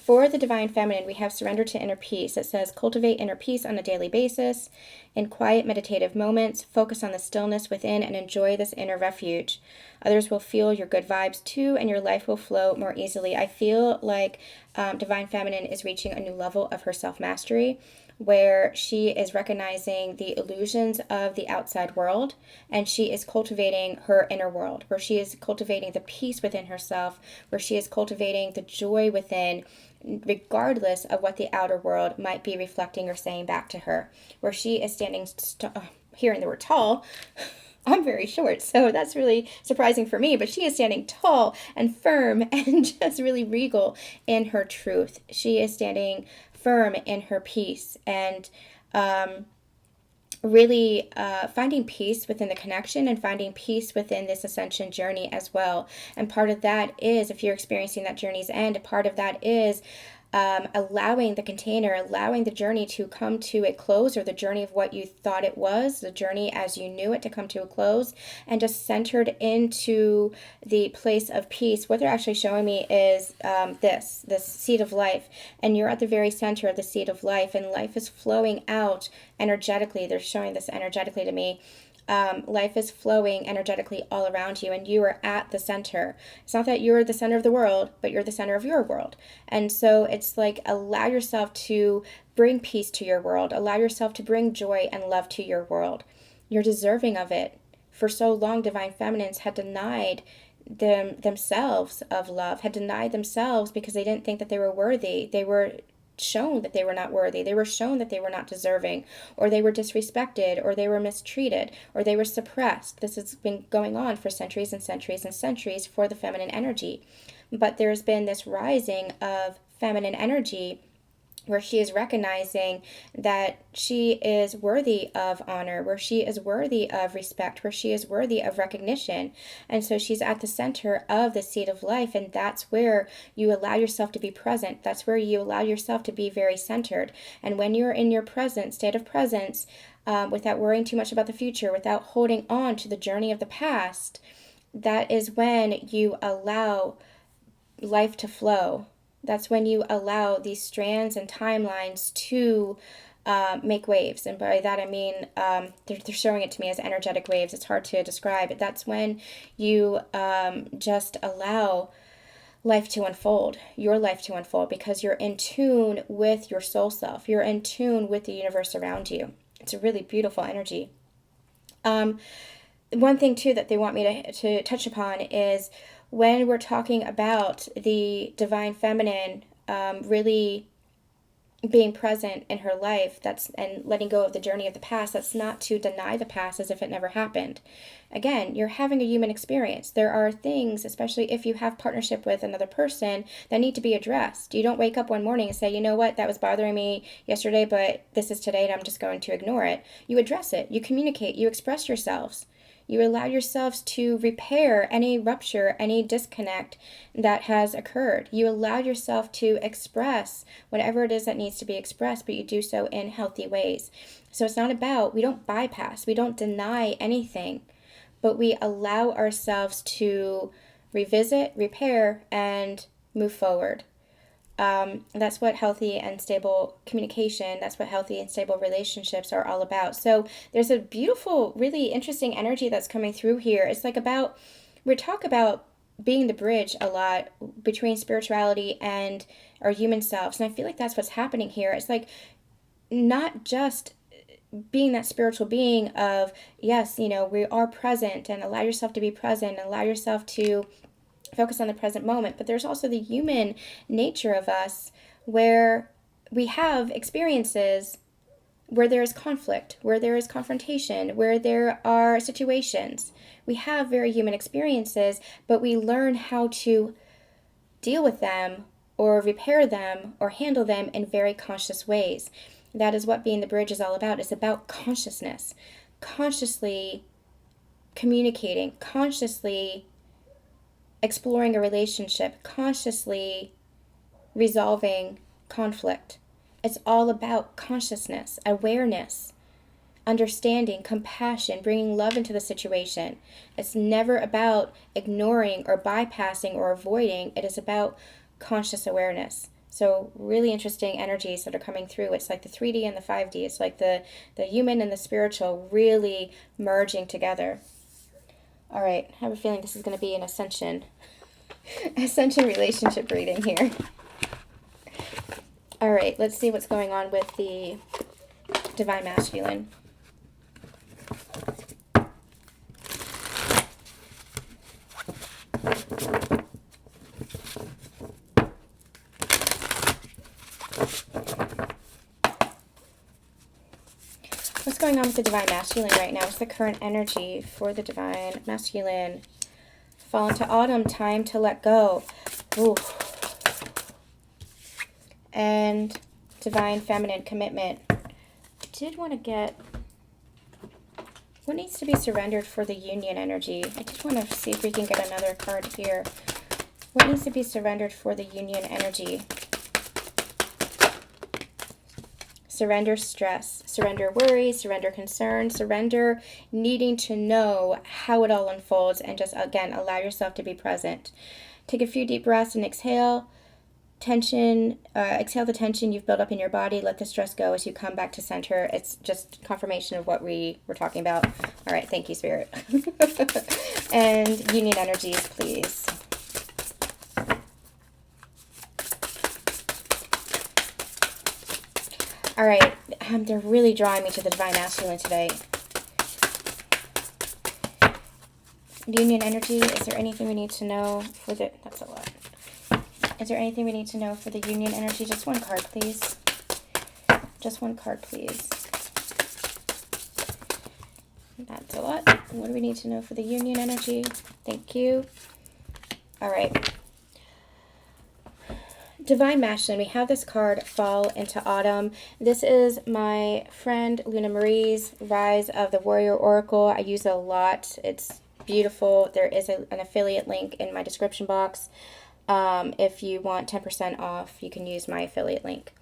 S1: For the Divine Feminine, we have surrender to inner peace. It says, cultivate inner peace on a daily basis. In quiet meditative moments, focus on the stillness within and enjoy this inner refuge. Others will feel your good vibes too, and your life will flow more easily. I feel like Divine Feminine is reaching a new level of her self-mastery, where she is recognizing the illusions of the outside world, and she is cultivating her inner world, where she is cultivating the peace within herself, where she is cultivating the joy within, regardless of what the outer world might be reflecting or saying back to her, where she is standing, hearing the word tall, I'm very short, so that's really surprising for me, but she is standing tall and firm and just really regal in her truth. She is standing firm in her peace and really finding peace within the connection and finding peace within this ascension journey as well. And part of that is, if you're experiencing that journey's end, part of that is allowing the container, allowing the journey to come to a close, or the journey of what you thought it was, the journey as you knew it to come to a close, and just centered into the place of peace. What they're actually showing me is this seed of life, and you're at the very center of the seed of life, and life is flowing out energetically. They're showing this energetically to me. life is flowing energetically all around you, and you are at the center. It's not that you're the center of the world, but you're the center of your world. And so it's like, allow yourself to bring peace to your world. Allow yourself to bring joy and love to your world. You're deserving of it. For so long, divine feminines had denied themselves of love, had denied themselves because they didn't think that they were worthy. They were shown that they were not worthy. They were shown that they were not deserving, or they were disrespected, or they were mistreated, or they were suppressed. This has been going on for centuries and centuries and centuries for the feminine energy. But there's been this rising of feminine energy where she is recognizing that she is worthy of honor, where she is worthy of respect, where she is worthy of recognition. And so she's at the center of the seat of life, and that's where you allow yourself to be present. That's where you allow yourself to be very centered. And when you're in your present state of presence, without worrying too much about the future, without holding on to the journey of the past, that is when you allow life to flow. That's when you allow these strands and timelines to make waves. And by that I mean they're showing it to me as energetic waves. It's hard to describe. But that's when you just allow life to unfold, your life to unfold, because you're in tune with your soul self. You're in tune with the universe around you. It's a really beautiful energy. One thing, too, that they want me to touch upon is when we're talking about the divine feminine really being present in her life, and letting go of the journey of the past, that's not to deny the past as if it never happened. Again, you're having a human experience. There are things, especially if you have partnership with another person, that need to be addressed. You don't wake up one morning and say, you know what, that was bothering me yesterday, but this is today and I'm just going to ignore it. You address it. You communicate. You express yourselves. You allow yourselves to repair any rupture, any disconnect that has occurred. You allow yourself to express whatever it is that needs to be expressed, but you do so in healthy ways. So it's not about, we don't bypass, we don't deny anything, but we allow ourselves to revisit, repair, and move forward. That's what healthy and stable communication, that's what healthy and stable relationships are all about. So there's a beautiful, really interesting energy that's coming through here. It's like we talk about being the bridge a lot between spirituality and our human selves. And I feel like that's what's happening here. It's like not just being that spiritual being of, yes, we are present, and allow yourself to be present, and allow yourself to focus on the present moment, but there's also the human nature of us where we have experiences where there is conflict, where there is confrontation, where there are situations. We have very human experiences, but we learn how to deal with them or repair them or handle them in very conscious ways. That is what being the bridge is all about. It's about consciousness, consciously communicating, consciously exploring a relationship, consciously resolving conflict. It's all about consciousness, awareness, understanding, compassion, bringing love into the situation. It's never about ignoring or bypassing or avoiding. It is about conscious awareness. So really interesting energies that are coming through. It's like the 3D and the 5D. It's like the human and the spiritual really merging together. All right, I have a feeling this is going to be an Ascension relationship reading here. All right, let's see what's going on with the Divine Masculine. What's going on with the Divine Masculine right now? What's the current energy for the Divine Masculine? Fall into autumn, time to let go. Ooh. And Divine Feminine, commitment. I did want to get what needs to be surrendered for the union energy. I just want to see if we can get another card here. What needs to be surrendered for the union energy? Surrender stress, surrender worry, surrender concern, surrender needing to know how it all unfolds, and just, again, allow yourself to be present. Take a few deep breaths and exhale. tension, exhale the tension you've built up in your body. Let the stress go as you come back to center. It's just confirmation of what we were talking about. All right, thank you, Spirit. And union energies, please. All right, they're really drawing me to the Divine Masculine today. Union energy, is there anything we need to know for the... That's a lot. Is there anything we need to know for the union energy? Just one card, please. Just one card, please. That's a lot. What do we need to know for the union energy? Thank you. All right. Divine Masculine, we have this card, Fall into Autumn. This is my friend Luna Marie's Rise of the Warrior Oracle. I use it a lot. It's beautiful. There is an affiliate link in my description box. If you want 10% off, you can use my affiliate link.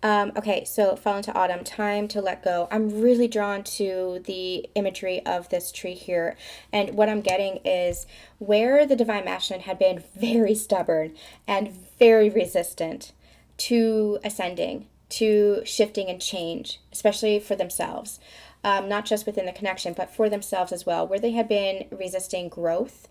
S1: Okay, so Fall into Autumn, time to let go. I'm really drawn to the imagery of this tree here. And what I'm getting is where the Divine Masculine had been very stubborn and very resistant to ascending, to shifting and change, especially for themselves. Not just within the connection, but for themselves as well, where they had been resisting growth.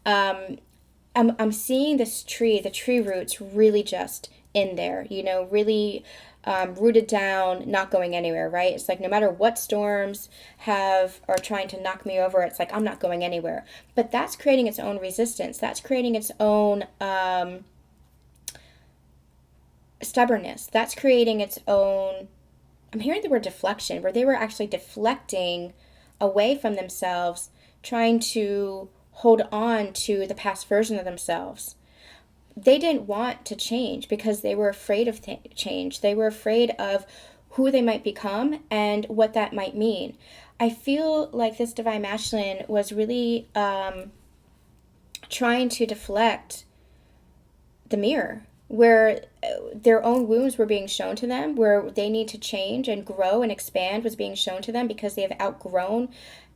S1: I'm seeing this tree, the tree roots really just in there, you know, really rooted down, not going anywhere, right? It's like no matter what storms are trying to knock me over, it's like I'm not going anywhere. But that's creating its own resistance. That's creating its own stubbornness. That's creating its own, I'm hearing the word deflection, where they were actually deflecting away from themselves, trying to hold on to the past version of themselves. They didn't want to change because they were afraid of change. They were afraid of who they might become and what that might mean. I feel like this Divine Masculine was really trying to deflect the mirror, where their own wounds were being shown to them, where they need to change and grow and expand was being shown to them because they have outgrown.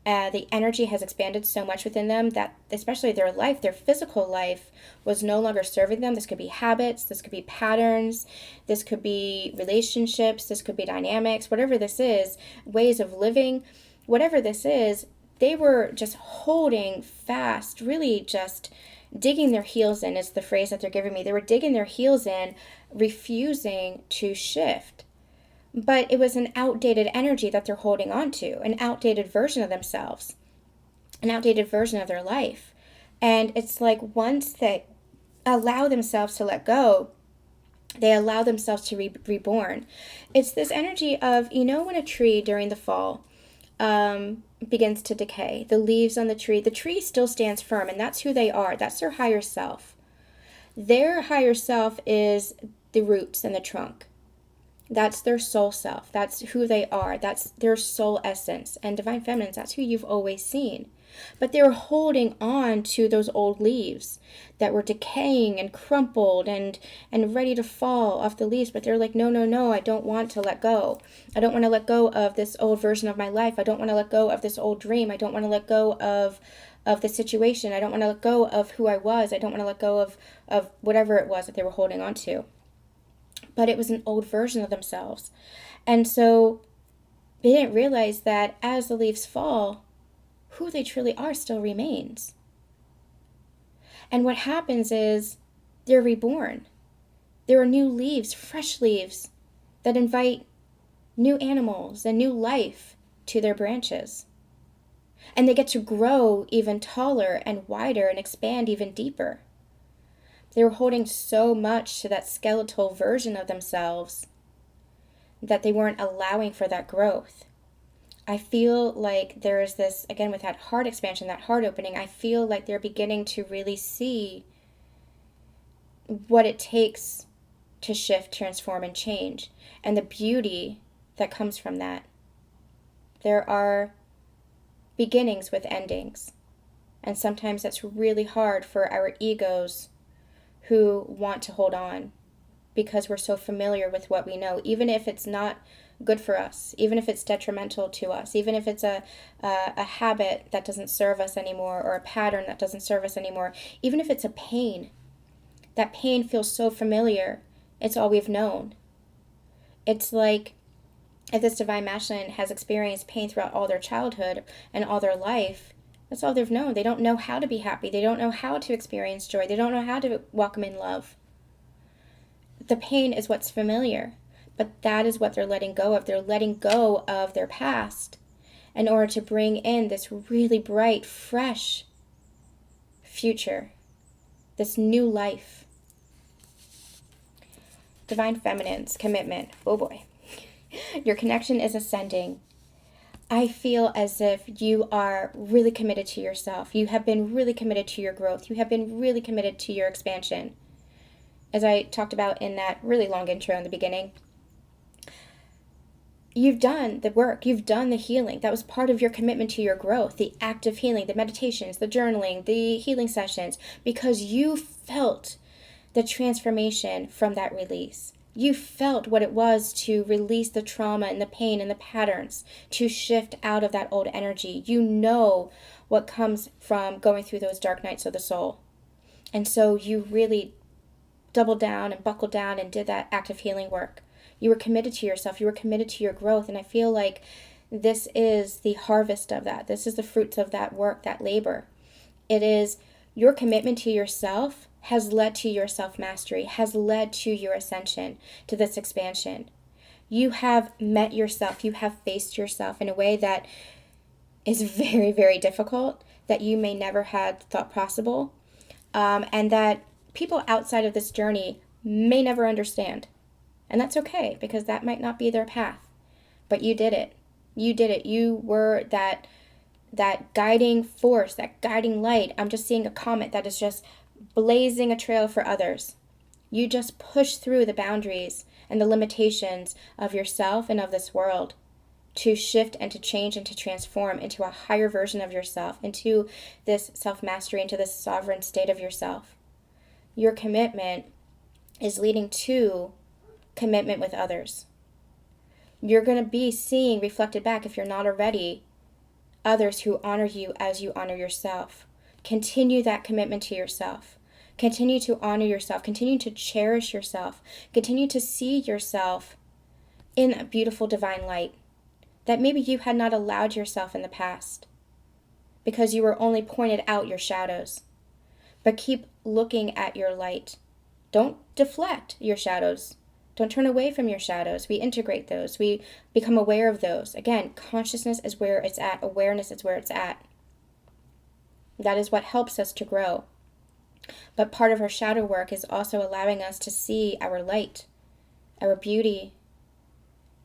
S1: The energy has expanded so much within them that especially their life, their physical life, was no longer serving them. This could be habits, this could be patterns, this could be relationships, this could be dynamics, whatever this is, ways of living, whatever this is, they were just holding fast, really just digging their heels in is the phrase that they're giving me. They were digging their heels in, refusing to shift. But it was an outdated energy that they're holding on to, an outdated version of themselves, an outdated version of their life. And it's like once they allow themselves to let go, they allow themselves to be reborn. It's this energy of, you know, when a tree during the fall begins to decay, the leaves on the tree still stands firm, and that's who they are. That's their higher self. Their higher self is the roots and the trunk. That's their soul self. That's who they are. That's their soul essence. And Divine Feminines, that's who you've always seen. But they were holding on to those old leaves that were decaying and crumpled and ready to fall off the leaves. But they're like, no, I don't want to let go. I don't want to let go of this old version of my life. I don't want to let go of this old dream. I don't want to let go of the situation. I don't want to let go of who I was. I don't want to let go of whatever it was that they were holding on to. But it was an old version of themselves. And so they didn't realize that as the leaves fall, who they truly are still remains. And what happens is they're reborn. There are new leaves, fresh leaves, that invite new animals and new life to their branches. And they get to grow even taller and wider and expand even deeper. They were holding so much to that skeletal version of themselves that they weren't allowing for that growth. I feel like there is this, again, with that heart expansion, that heart opening, I feel like they're beginning to really see what it takes to shift, transform, and change, and the beauty that comes from that. There are beginnings with endings, and sometimes that's really hard for our egos who want to hold on because we're so familiar with what we know, even if it's not good for us, even if it's detrimental to us, even if it's a habit that doesn't serve us anymore, or a pattern that doesn't serve us anymore, even if it's a pain. That pain feels so familiar, It's all we've known. It's like if this divine masculine has experienced pain throughout all their childhood and all their life, that's all they've known. They don't know how to be happy. They don't know how to experience joy. They don't know how to welcome in love. The pain is what's familiar, but that is what they're letting go of. They're letting go of their past in order to bring in this really bright, fresh future, this new life. Divine Feminine's commitment. Oh boy. Your connection is ascending. I feel as if you are really committed to yourself. You have been really committed to your growth. You have been really committed to your expansion. As I talked about in that really long intro in the beginning, you've done the work. You've done the healing. That was part of your commitment to your growth, the active healing, the meditations, the journaling, the healing sessions, because you felt the transformation from that release. You felt what it was to release the trauma and the pain and the patterns, to shift out of that old energy. You know what comes from going through those dark nights of the soul. And so you really doubled down and buckled down and did that active healing work. You were committed to yourself. You were committed to your growth. And I feel like this is the harvest of that. This is the fruits of that work, that labor. It is your commitment to yourself has led to your self-mastery, has led to your ascension, to this expansion. You have met yourself. You have faced yourself in a way that is very, very difficult, that you may never had thought possible, and that people outside of this journey may never understand. And that's okay, because that might not be their path. But you did it. You did it. You were that guiding force, that guiding light. I'm just seeing a comet that is just blazing a trail for others. You just push through the boundaries and the limitations of yourself and of this world to shift and to change and to transform into a higher version of yourself, into this self-mastery, into this sovereign state of yourself. Your commitment is leading to commitment with others. You're going to be seeing reflected back, if you're not already, others who honor you as you honor yourself. Continue that commitment to yourself. Continue to honor yourself. Continue to cherish yourself. Continue to see yourself in a beautiful divine light that maybe you had not allowed yourself in the past because you were only pointed out your shadows. But keep looking at your light. Don't deflect your shadows. Don't turn away from your shadows. We integrate those. We become aware of those. Again, consciousness is where it's at. Awareness is where it's at. That is what helps us to grow. But part of our shadow work is also allowing us to see our light, our beauty,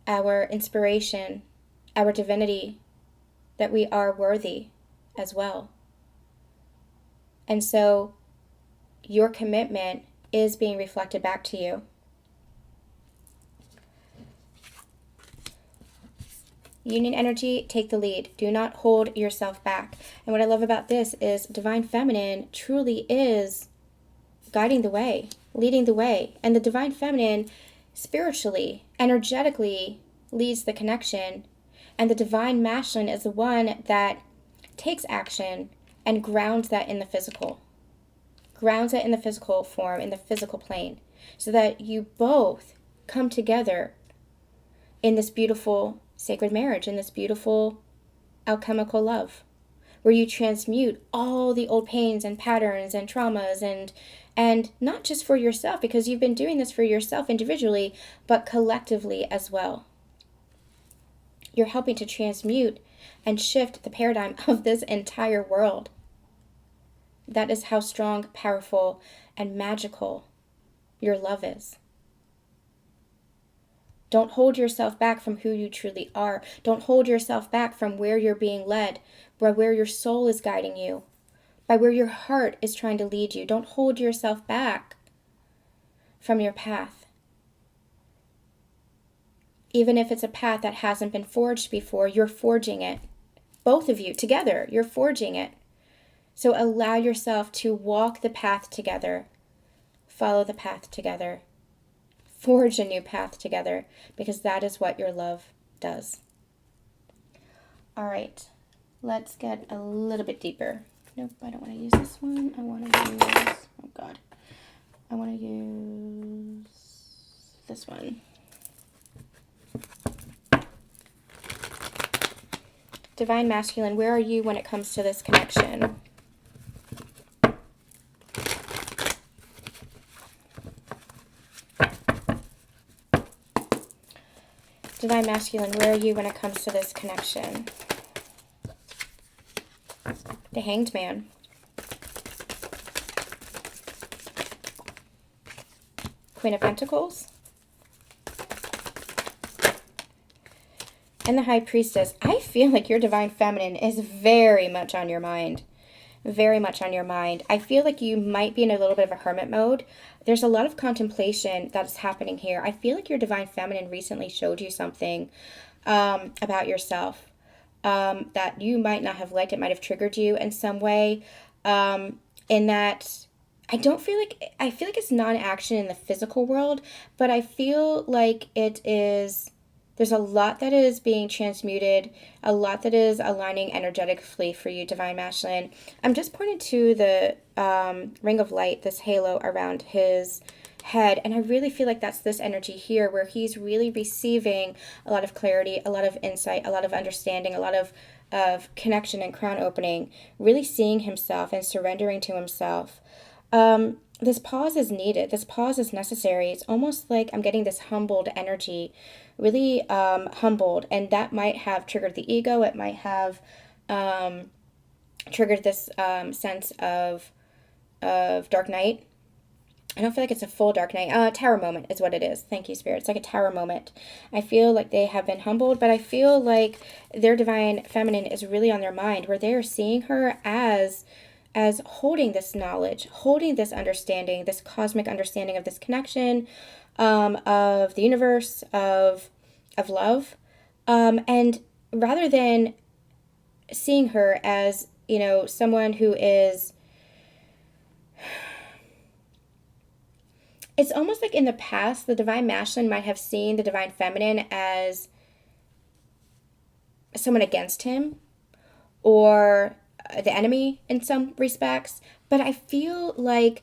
S1: our inspiration, our divinity, that we are worthy as well. And so your commitment is being reflected back to you. Union energy, take the lead. Do not hold yourself back. And what I love about this is Divine Feminine truly is guiding the way, leading the way. And the Divine Feminine spiritually, energetically leads the connection. And the Divine Masculine is the one that takes action and grounds that in the physical. Grounds it in the physical form, in the physical plane. So that you both come together in this beautiful sacred marriage, in this beautiful alchemical love, where you transmute all the old pains and patterns and traumas and not just for yourself, because you've been doing this for yourself individually, but collectively as well. You're helping to transmute and shift the paradigm of this entire world. That is how strong, powerful, and magical your love is. Don't hold yourself back from who you truly are. Don't hold yourself back from where you're being led, by where your soul is guiding you, by where your heart is trying to lead you. Don't hold yourself back from your path. Even if it's a path that hasn't been forged before, you're forging it. Both of you together, you're forging it. So allow yourself to walk the path together. Follow the path together. Forge a new path together, because that is what your love does. All right, let's get a little bit deeper. Nope, I don't want to use this one. I want to use, oh God. I want to use this one. Divine Masculine, where are you when it comes to this connection? Divine Masculine, where are you when it comes to this connection? The Hanged Man. Queen of Pentacles. And the High Priestess. I feel like your Divine Feminine is very much on your mind. Very much on your mind. I feel like you might be in a little bit of a hermit mode. There's a lot of contemplation that's happening here. I feel like your Divine Feminine recently showed you something about yourself that you might not have liked. It might have triggered you in some way. In that, I feel like it's non-action in the physical world, but I feel like it is. There's a lot that is being transmuted, a lot that is aligning energetically for you, Divine Masculine. I'm just pointing to the ring of light, this halo around his head, and I really feel like that's this energy here where he's really receiving a lot of clarity, a lot of insight, a lot of understanding, a lot of connection and crown opening, really seeing himself and surrendering to himself. This pause is needed. This pause is necessary. It's almost like I'm getting this humbled energy, really humbled, and that might have triggered the ego. It might have triggered this sense of dark night. I don't feel like it's a full dark night. Tower moment is what it is. Thank you, Spirit. It's like a tower moment. I feel like they have been humbled, but I feel like their Divine Feminine is really on their mind, where they are seeing her as holding this knowledge, holding this understanding, this cosmic understanding of this connection, of the universe, of love. And rather than seeing her as, someone who is, it's almost like in the past, the Divine Masculine might have seen the Divine Feminine as someone against him or the enemy in some respects, but I feel like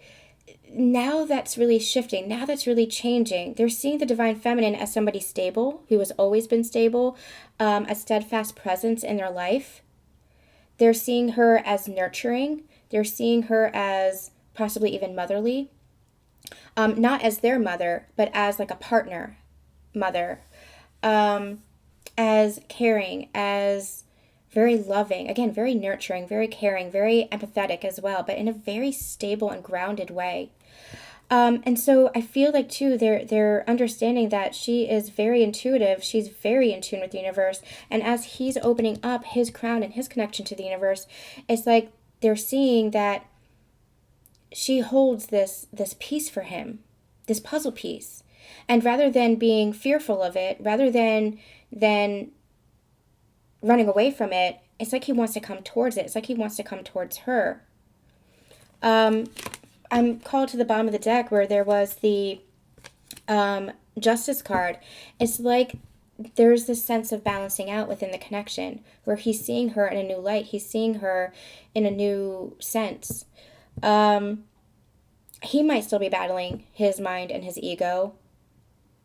S1: now that's really shifting. Now that's really changing. They're seeing the Divine Feminine as somebody stable, who has always been stable, a steadfast presence in their life. They're seeing her as nurturing. They're seeing her as possibly even motherly. Not as their mother, but as like a partner mother. As caring, as very loving, again, very nurturing, very caring, very empathetic as well, but in a very stable and grounded way. And so I feel like, too, they're understanding that she is very intuitive. She's very in tune with the universe. And as he's opening up his crown and his connection to the universe, it's like they're seeing that she holds this piece for him, this puzzle piece. And rather than being fearful of it, rather than running away from it, it's like he wants to come towards it. It's like he wants to come towards her. I'm called to the bottom of the deck where there was the Justice card. It's like there's this sense of balancing out within the connection where he's seeing her in a new light. He's seeing her in a new sense. He might still be battling his mind and his ego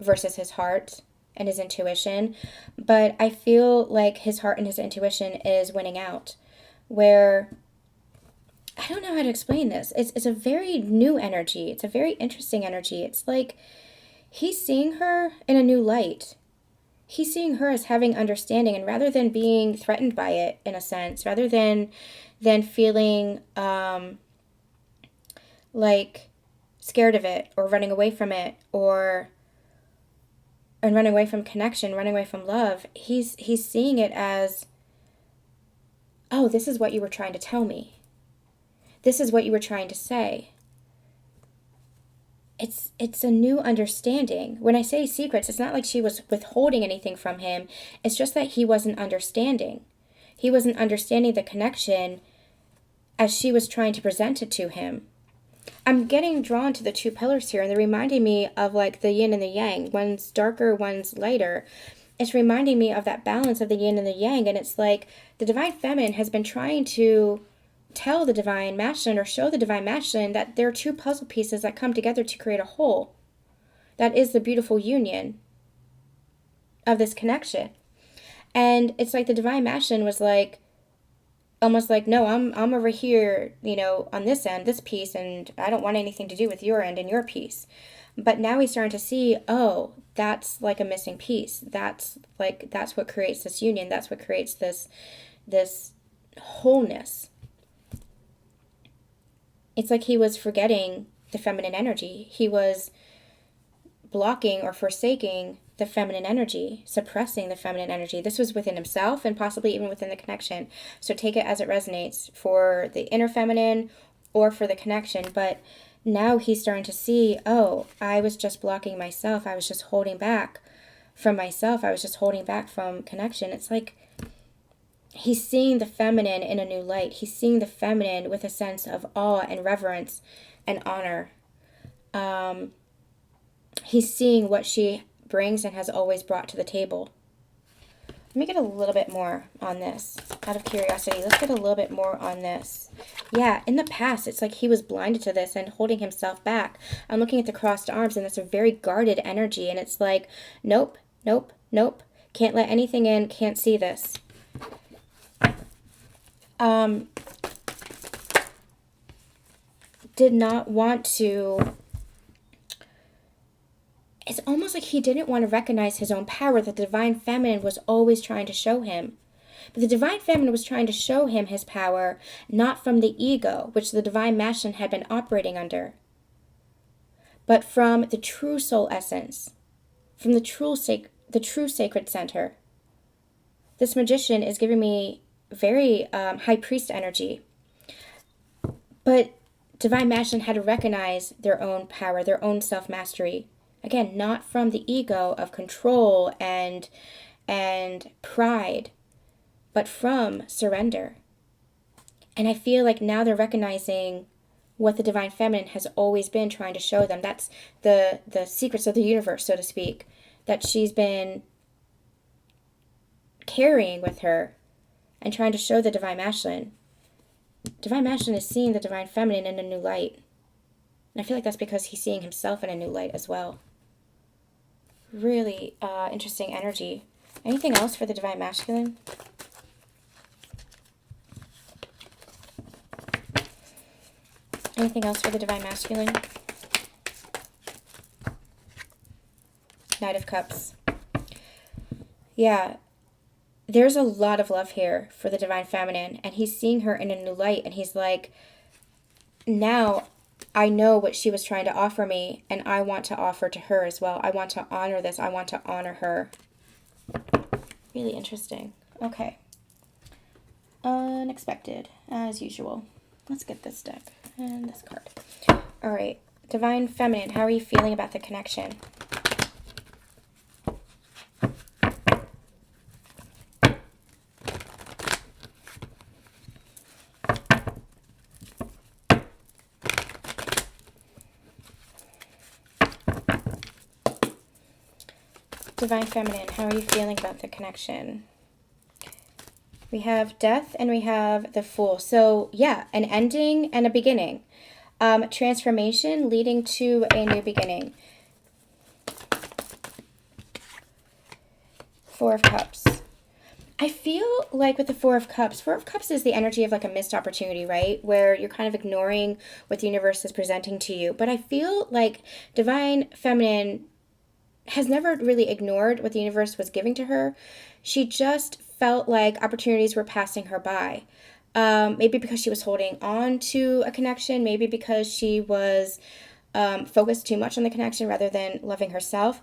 S1: versus his heart and his intuition, but I feel like his heart and his intuition is winning out, where I don't know how to explain this. It's a very new energy. It's a very interesting energy. It's like he's seeing her in a new light. He's seeing her as having understanding, and rather than being threatened by it, in a sense, rather than feeling like scared of it or running away from it and running away from connection, running away from love, he's seeing it as, oh, this is what you were trying to tell me. This is what you were trying to say. It's a new understanding. When I say secrets, it's not like she was withholding anything from him. It's just that he wasn't understanding. He wasn't understanding the connection as she was trying to present it to him. I'm getting drawn to the two pillars here, and they're reminding me of like the yin and the yang. One's darker, one's lighter. It's reminding me of that balance of the yin and the yang, and it's like the Divine Feminine has been trying to tell the Divine Masculine or show the Divine Masculine that there are two puzzle pieces that come together to create a whole. That is the beautiful union of this connection. And it's like the divine masculine was like, almost like, no, I'm over here, on this end, this piece, and I don't want anything to do with your end and your piece. But now he's starting to see, oh, that's like a missing piece. That's what creates this union. That's what creates this wholeness. It's like he was forgetting the feminine energy. He was blocking or forsaking the feminine energy, suppressing the feminine energy. This was within himself and possibly even within the connection. So take it as it resonates for the inner feminine or for the connection. But now he's starting to see, oh, I was just blocking myself. I was just holding back from myself. I was just holding back from connection. It's like he's seeing the feminine in a new light. He's seeing the feminine with a sense of awe and reverence and honor. He's seeing what she brings and has always brought to the table. Let me get a little bit more on this. Out of curiosity, let's get a little bit more on this. Yeah, in the past, it's like he was blinded to this and holding himself back. I'm looking at the crossed arms, and that's a very guarded energy. And it's like, nope, nope, nope. Can't let anything in. Can't see this. Did not want to... It's almost like he didn't want to recognize his own power that the divine feminine was always trying to show him. But the divine feminine was trying to show him his power, not from the ego, which the divine masculine had been operating under, but from the true soul essence, from the true sacred center. This magician is giving me very high priest energy. But divine masculine had to recognize their own power, their own self-mastery. Again, not from the ego of control and pride, but from surrender. And I feel like now they're recognizing what the divine feminine has always been trying to show them. That's the secrets of the universe, so to speak, that she's been carrying with her and trying to show the divine masculine. Divine masculine is seeing the divine feminine in a new light. And I feel like that's because he's seeing himself in a new light as well. Really interesting energy. Anything else for the divine masculine? Anything else for the divine masculine? Knight of Cups. Yeah, there's a lot of love here for the divine feminine, and he's seeing her in a new light, and he's like, now I know what she was trying to offer me, and I want to offer to her as well. I want to honor this. I want to honor her. Really interesting. Okay. Unexpected, as usual. Let's get this deck and this card. All right. Divine feminine, how are you feeling about the connection? Divine feminine, how are you feeling about the connection? We have death and we have the Fool. So yeah, an ending and a beginning. Transformation leading to a new beginning. Four of Cups. I feel like with the Four of Cups is the energy of like a missed opportunity, right? Where you're kind of ignoring what the universe is presenting to you. But I feel like divine feminine has never really ignored what the universe was giving to her. She just felt like opportunities were passing her by. Maybe because she was holding on to a connection. Maybe because she was focused too much on the connection rather than loving herself.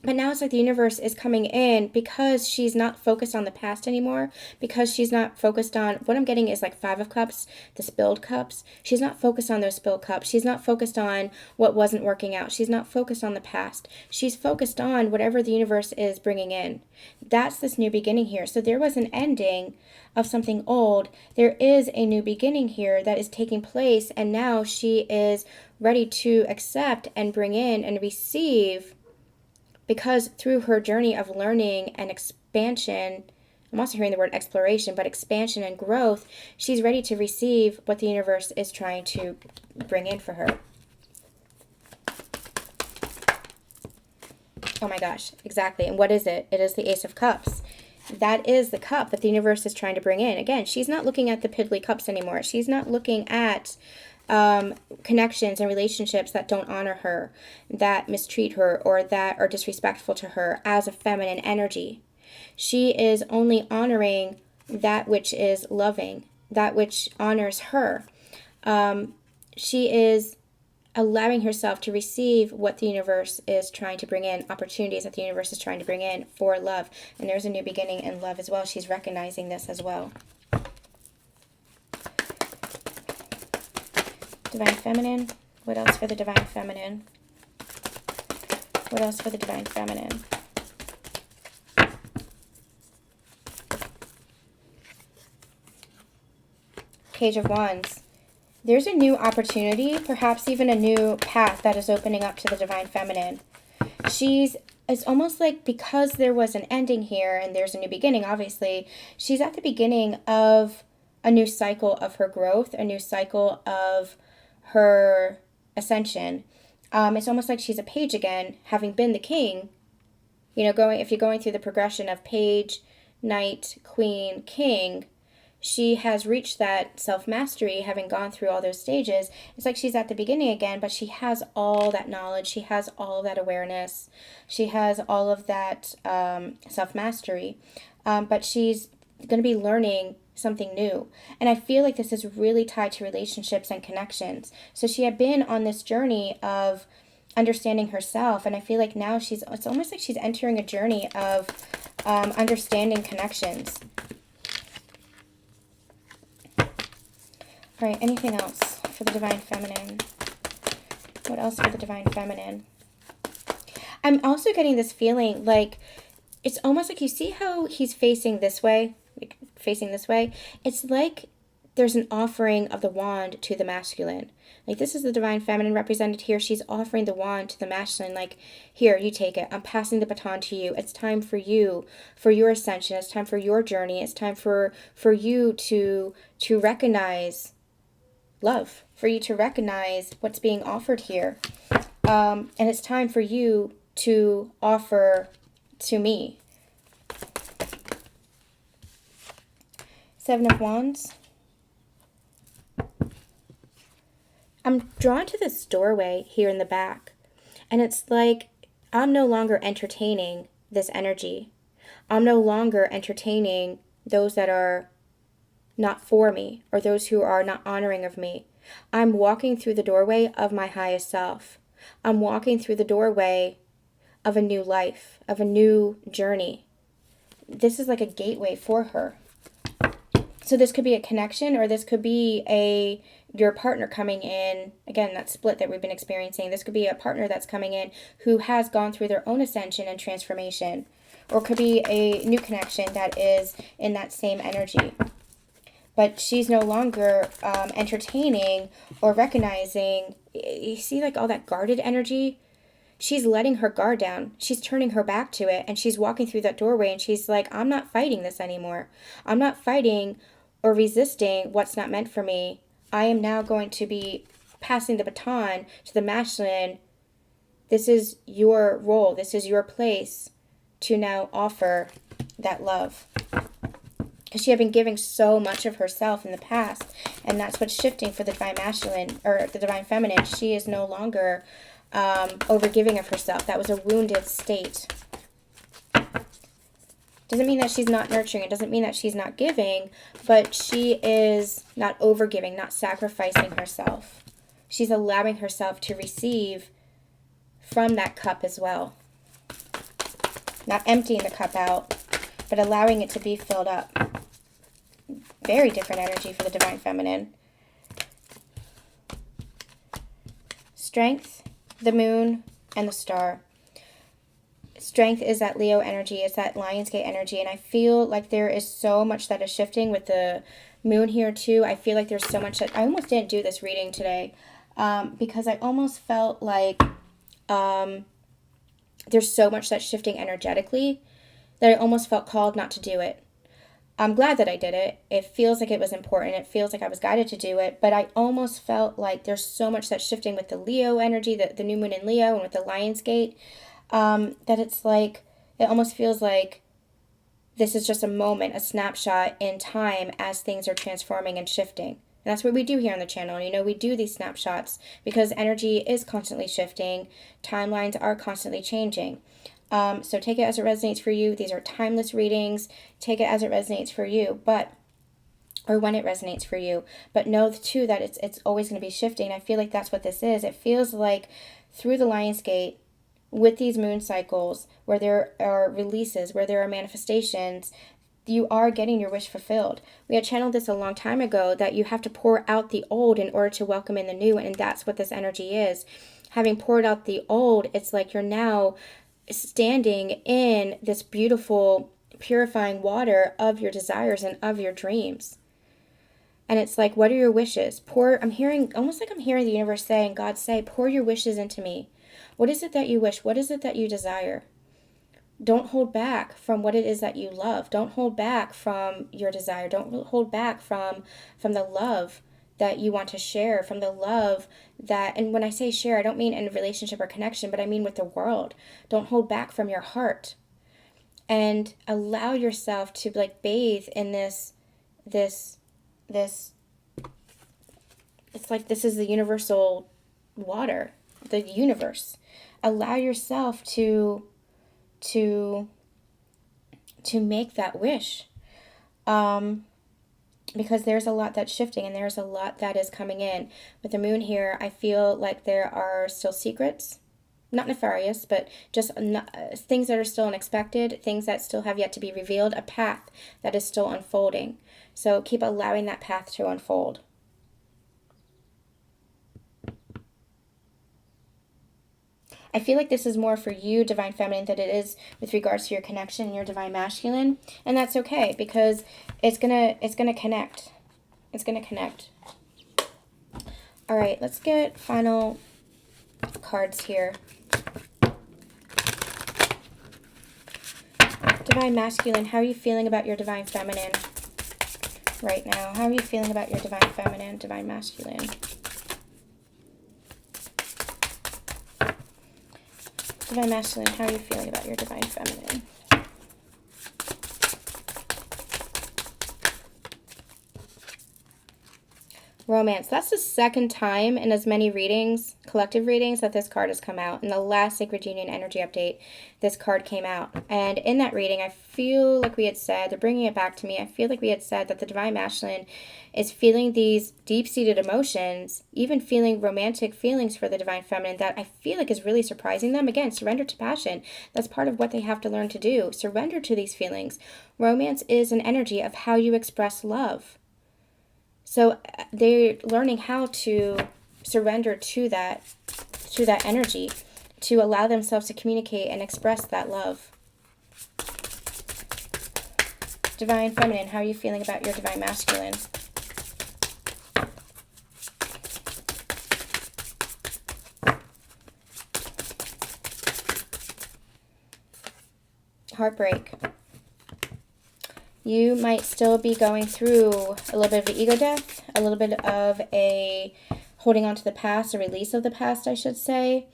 S1: But now it's like the universe is coming in because she's not focused on the past anymore. Because she's not focused on, what I'm getting is like Five of Cups, the spilled cups. She's not focused on those spilled cups. She's not focused on what wasn't working out. She's not focused on the past. She's focused on whatever the universe is bringing in. That's this new beginning here. So there was an ending of something old. There is a new beginning here that is taking place. And now she is ready to accept and bring in and receive. Because through her journey of learning and expansion, I'm also hearing the word exploration, but expansion and growth, she's ready to receive what the universe is trying to bring in for her. Oh my gosh, exactly. And what is it? It is the Ace of Cups. That is the cup that the universe is trying to bring in. Again, she's not looking at the piddly cups anymore. She's not looking at connections and relationships that don't honor her, that mistreat her, or that are disrespectful to her as a feminine energy. She is only honoring that which is loving, that which honors her. She is allowing herself to receive what the universe is trying to bring in, opportunities that the universe is trying to bring in for love. And there's a new beginning in love as well. She's recognizing this as well. Divine Feminine. What else for the Divine Feminine? What else for the Divine Feminine? Page of Wands. There's a new opportunity, perhaps even a new path that is opening up to the Divine Feminine. It's almost like because there was an ending here and there's a new beginning, obviously, she's at the beginning of a new cycle of her growth, a new cycle of her ascension. It's almost like she's a page again, having been the king. You know, if you're going through the progression of page, knight, queen, king, she has reached that self-mastery, having gone through all those stages. It's like she's at the beginning again, but she has all that knowledge. She has all of that awareness. She has all of that self-mastery. But she's going to be learning something new. And I feel like this is really tied to relationships and connections. So she had been on this journey of understanding herself. And I feel like now it's almost like she's entering a journey of understanding connections. All right, anything else for the Divine Feminine? What else for the Divine Feminine? I'm also getting this feeling like it's almost like you see how he's facing this way? It's like there's an offering of the wand to the masculine. Like this is the Divine Feminine represented here. She's offering the wand to the masculine. Like, here, you take it. I'm passing the baton to you. It's time for you, for your ascension. It's time for your journey. It's time for you to recognize love, for you to recognize what's being offered here. And it's time for you to offer to me. Seven of Wands. I'm drawn to this doorway here in the back. And it's like I'm no longer entertaining this energy. I'm no longer entertaining those that are not for me, or those who are not honoring of me. I'm walking through the doorway of my highest self. I'm walking through the doorway of a new life, of a new journey. This is like a gateway for her. So this could be a connection, or this could be your partner coming in. Again, that split that we've been experiencing. This could be a partner that's coming in who has gone through their own ascension and transformation. Or it could be a new connection that is in that same energy. But she's no longer entertaining or recognizing. You see like all that guarded energy? She's letting her guard down. She's turning her back to it. And she's walking through that doorway and she's like, I'm not fighting this anymore. I'm not fighting or resisting what's not meant for me. I am now going to be passing the baton to the masculine. This is your role. This is your place to now offer that love. Because she had been giving so much of herself in the past. And that's what's shifting for the Divine Masculine, or the Divine Feminine. She is no longer overgiving of herself. That was a wounded state. Doesn't mean that she's not nurturing. It doesn't mean that she's not giving. But she is not overgiving, not sacrificing herself. She's allowing herself to receive from that cup as well. Not emptying the cup out, but allowing it to be filled up. Very different energy for the Divine Feminine. Strength, the moon, and the star. Strength is that Leo energy, it's that Lionsgate energy, and I feel like there is so much that is shifting with the moon here too. I feel like there's so much that I almost didn't do this reading today because I almost felt like there's so much that's shifting energetically that I almost felt called not to do it. I'm glad that I did it. It feels like it was important. It feels like I was guided to do it. But I almost felt like there's so much that's shifting with the Leo energy, the new moon in Leo, and with the Lionsgate. that it's like, it almost feels like this is just a moment, a snapshot in time as things are transforming and shifting. And that's what we do here on the channel. You know, we do these snapshots because energy is constantly shifting. Timelines are constantly changing. So take it as it resonates for you. These are timeless readings. Take it as it resonates for you, or when it resonates for you. But know too that it's always going to be shifting. I feel like that's what this is. It feels like through the Lion's Gate, with these moon cycles, where there are releases, where there are manifestations, you are getting your wish fulfilled. We had channeled this a long time ago, that you have to pour out the old in order to welcome in the new, and that's what this energy is. Having poured out the old, it's like you're now standing in this beautiful, purifying water of your desires and of your dreams. And it's like, what are your wishes? I'm hearing, almost like I'm hearing the universe say, and God say, pour your wishes into me. What is it that you wish? What is it that you desire? Don't hold back from what it is that you love. Don't hold back from your desire. Don't hold back from the love that you want to share, from the love that, and when I say share, I don't mean in a relationship or connection, but I mean with the world. Don't hold back from your heart. And allow yourself to like bathe in this, it's like this is the universal water, the universe. Allow yourself to make that wish, because there's a lot that's shifting and there's a lot that is coming in. With the moon here, I feel like there are still secrets, not nefarious, but just things that are still unexpected, things that still have yet to be revealed, a path that is still unfolding. So keep allowing that path to unfold. I feel like this is more for you, Divine Feminine, than it is with regards to your connection and your Divine Masculine. And that's okay, because it's gonna connect. It's gonna connect. All right, let's get final cards here. Divine Masculine, how are you feeling about your Divine Feminine right now? How are you feeling about your Divine Feminine, Divine Masculine? Divine Masculine, how are you feeling about your Divine Feminine? Romance. That's the second time in as many readings, collective readings, that this card has come out. In the last Sacred Union Energy Update, this card came out. And in that reading, I feel like we had said, they're bringing it back to me, I feel like we had said that the Divine Masculine is feeling these deep-seated emotions, even feeling romantic feelings for the Divine Feminine that I feel like is really surprising them. Again, surrender to passion. That's part of what they have to learn to do. Surrender to these feelings. Romance is an energy of how you express love. So they're learning how to surrender to that energy, to allow themselves to communicate and express that love. Divine Feminine, how are you feeling about your Divine Masculine? Heartbreak. You might still be going through a little bit of an ego death, a little bit of a holding on to the past, a release of the past, I should say,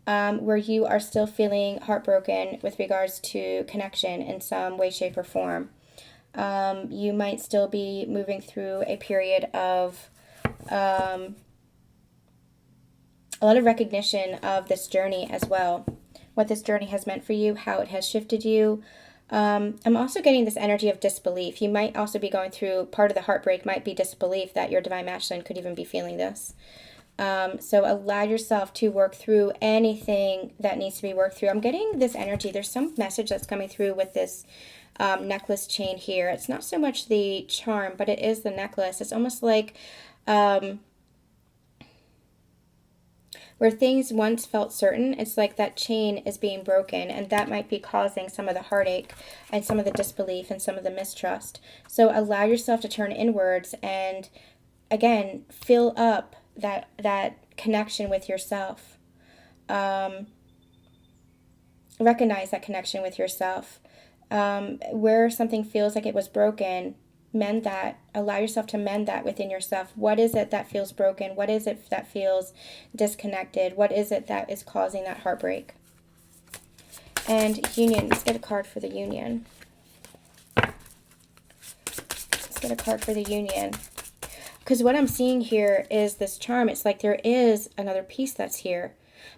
S1: where you are still feeling heartbroken with regards to connection in some way, shape, or form. You might still be moving through a period of a lot of recognition of this journey as well, what this journey has meant for you, how it has shifted you. I'm also getting this energy of disbelief. You might also be going through, part of the heartbreak might be disbelief that your Divine Masculine could even be feeling this. So allow yourself to work through anything that needs to be worked through. I'm getting this energy. There's some message that's coming through with this necklace chain here. It's not so much the charm, but it is the necklace. It's almost like where things once felt certain, it's like that chain is being broken, and that might be causing some of the heartache and some of the disbelief and some of the mistrust. So allow yourself to turn inwards and, again, fill up that connection with yourself. Recognize that connection with yourself. Where something feels like it was broken, mend that. Allow yourself to mend that within yourself. What is it that feels broken? What is it that feels disconnected? What is it that is causing that heartbreak? And union. Let's get a card for the union. Let's get a card for the union. Because what I'm seeing here is this charm. It's like there is another piece that's here,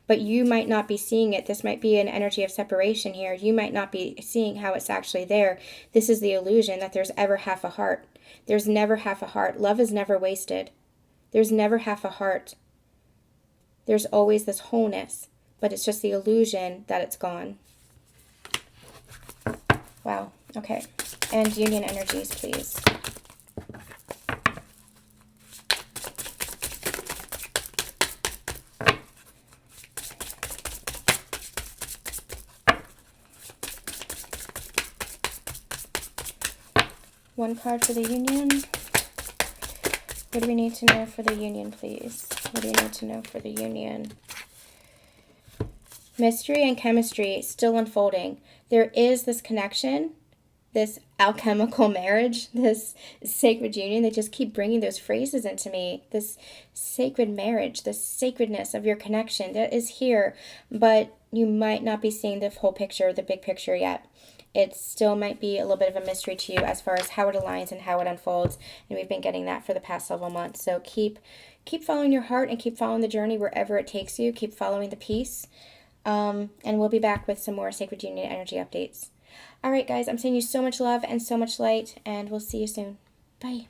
S1: but you might not be seeing it. This might be an energy of separation here. You might not be seeing how it's actually there. This is the illusion that there's ever half a heart. There's never half a heart. Love is never wasted. There's never half a heart. There's always this wholeness, but it's just the illusion that it's gone. Wow. Okay. And union energies, please. One card for the union. What do we need to know for the union, please? What do you need to know for the union? Mystery and chemistry still unfolding. There is this connection, this alchemical marriage, this sacred union. They just keep bringing those phrases into me. This sacred marriage, the sacredness of your connection that is here, but you might not be seeing the whole picture, the big picture yet. It still might be a little bit of a mystery to you as far as how it aligns and how it unfolds. And we've been getting that for the past several months. So keep following your heart and keep following the journey wherever it takes you. Keep following the peace. And we'll be back with some more Sacred Union energy updates. All right, guys, I'm sending you so much love and so much light, and we'll see you soon. Bye.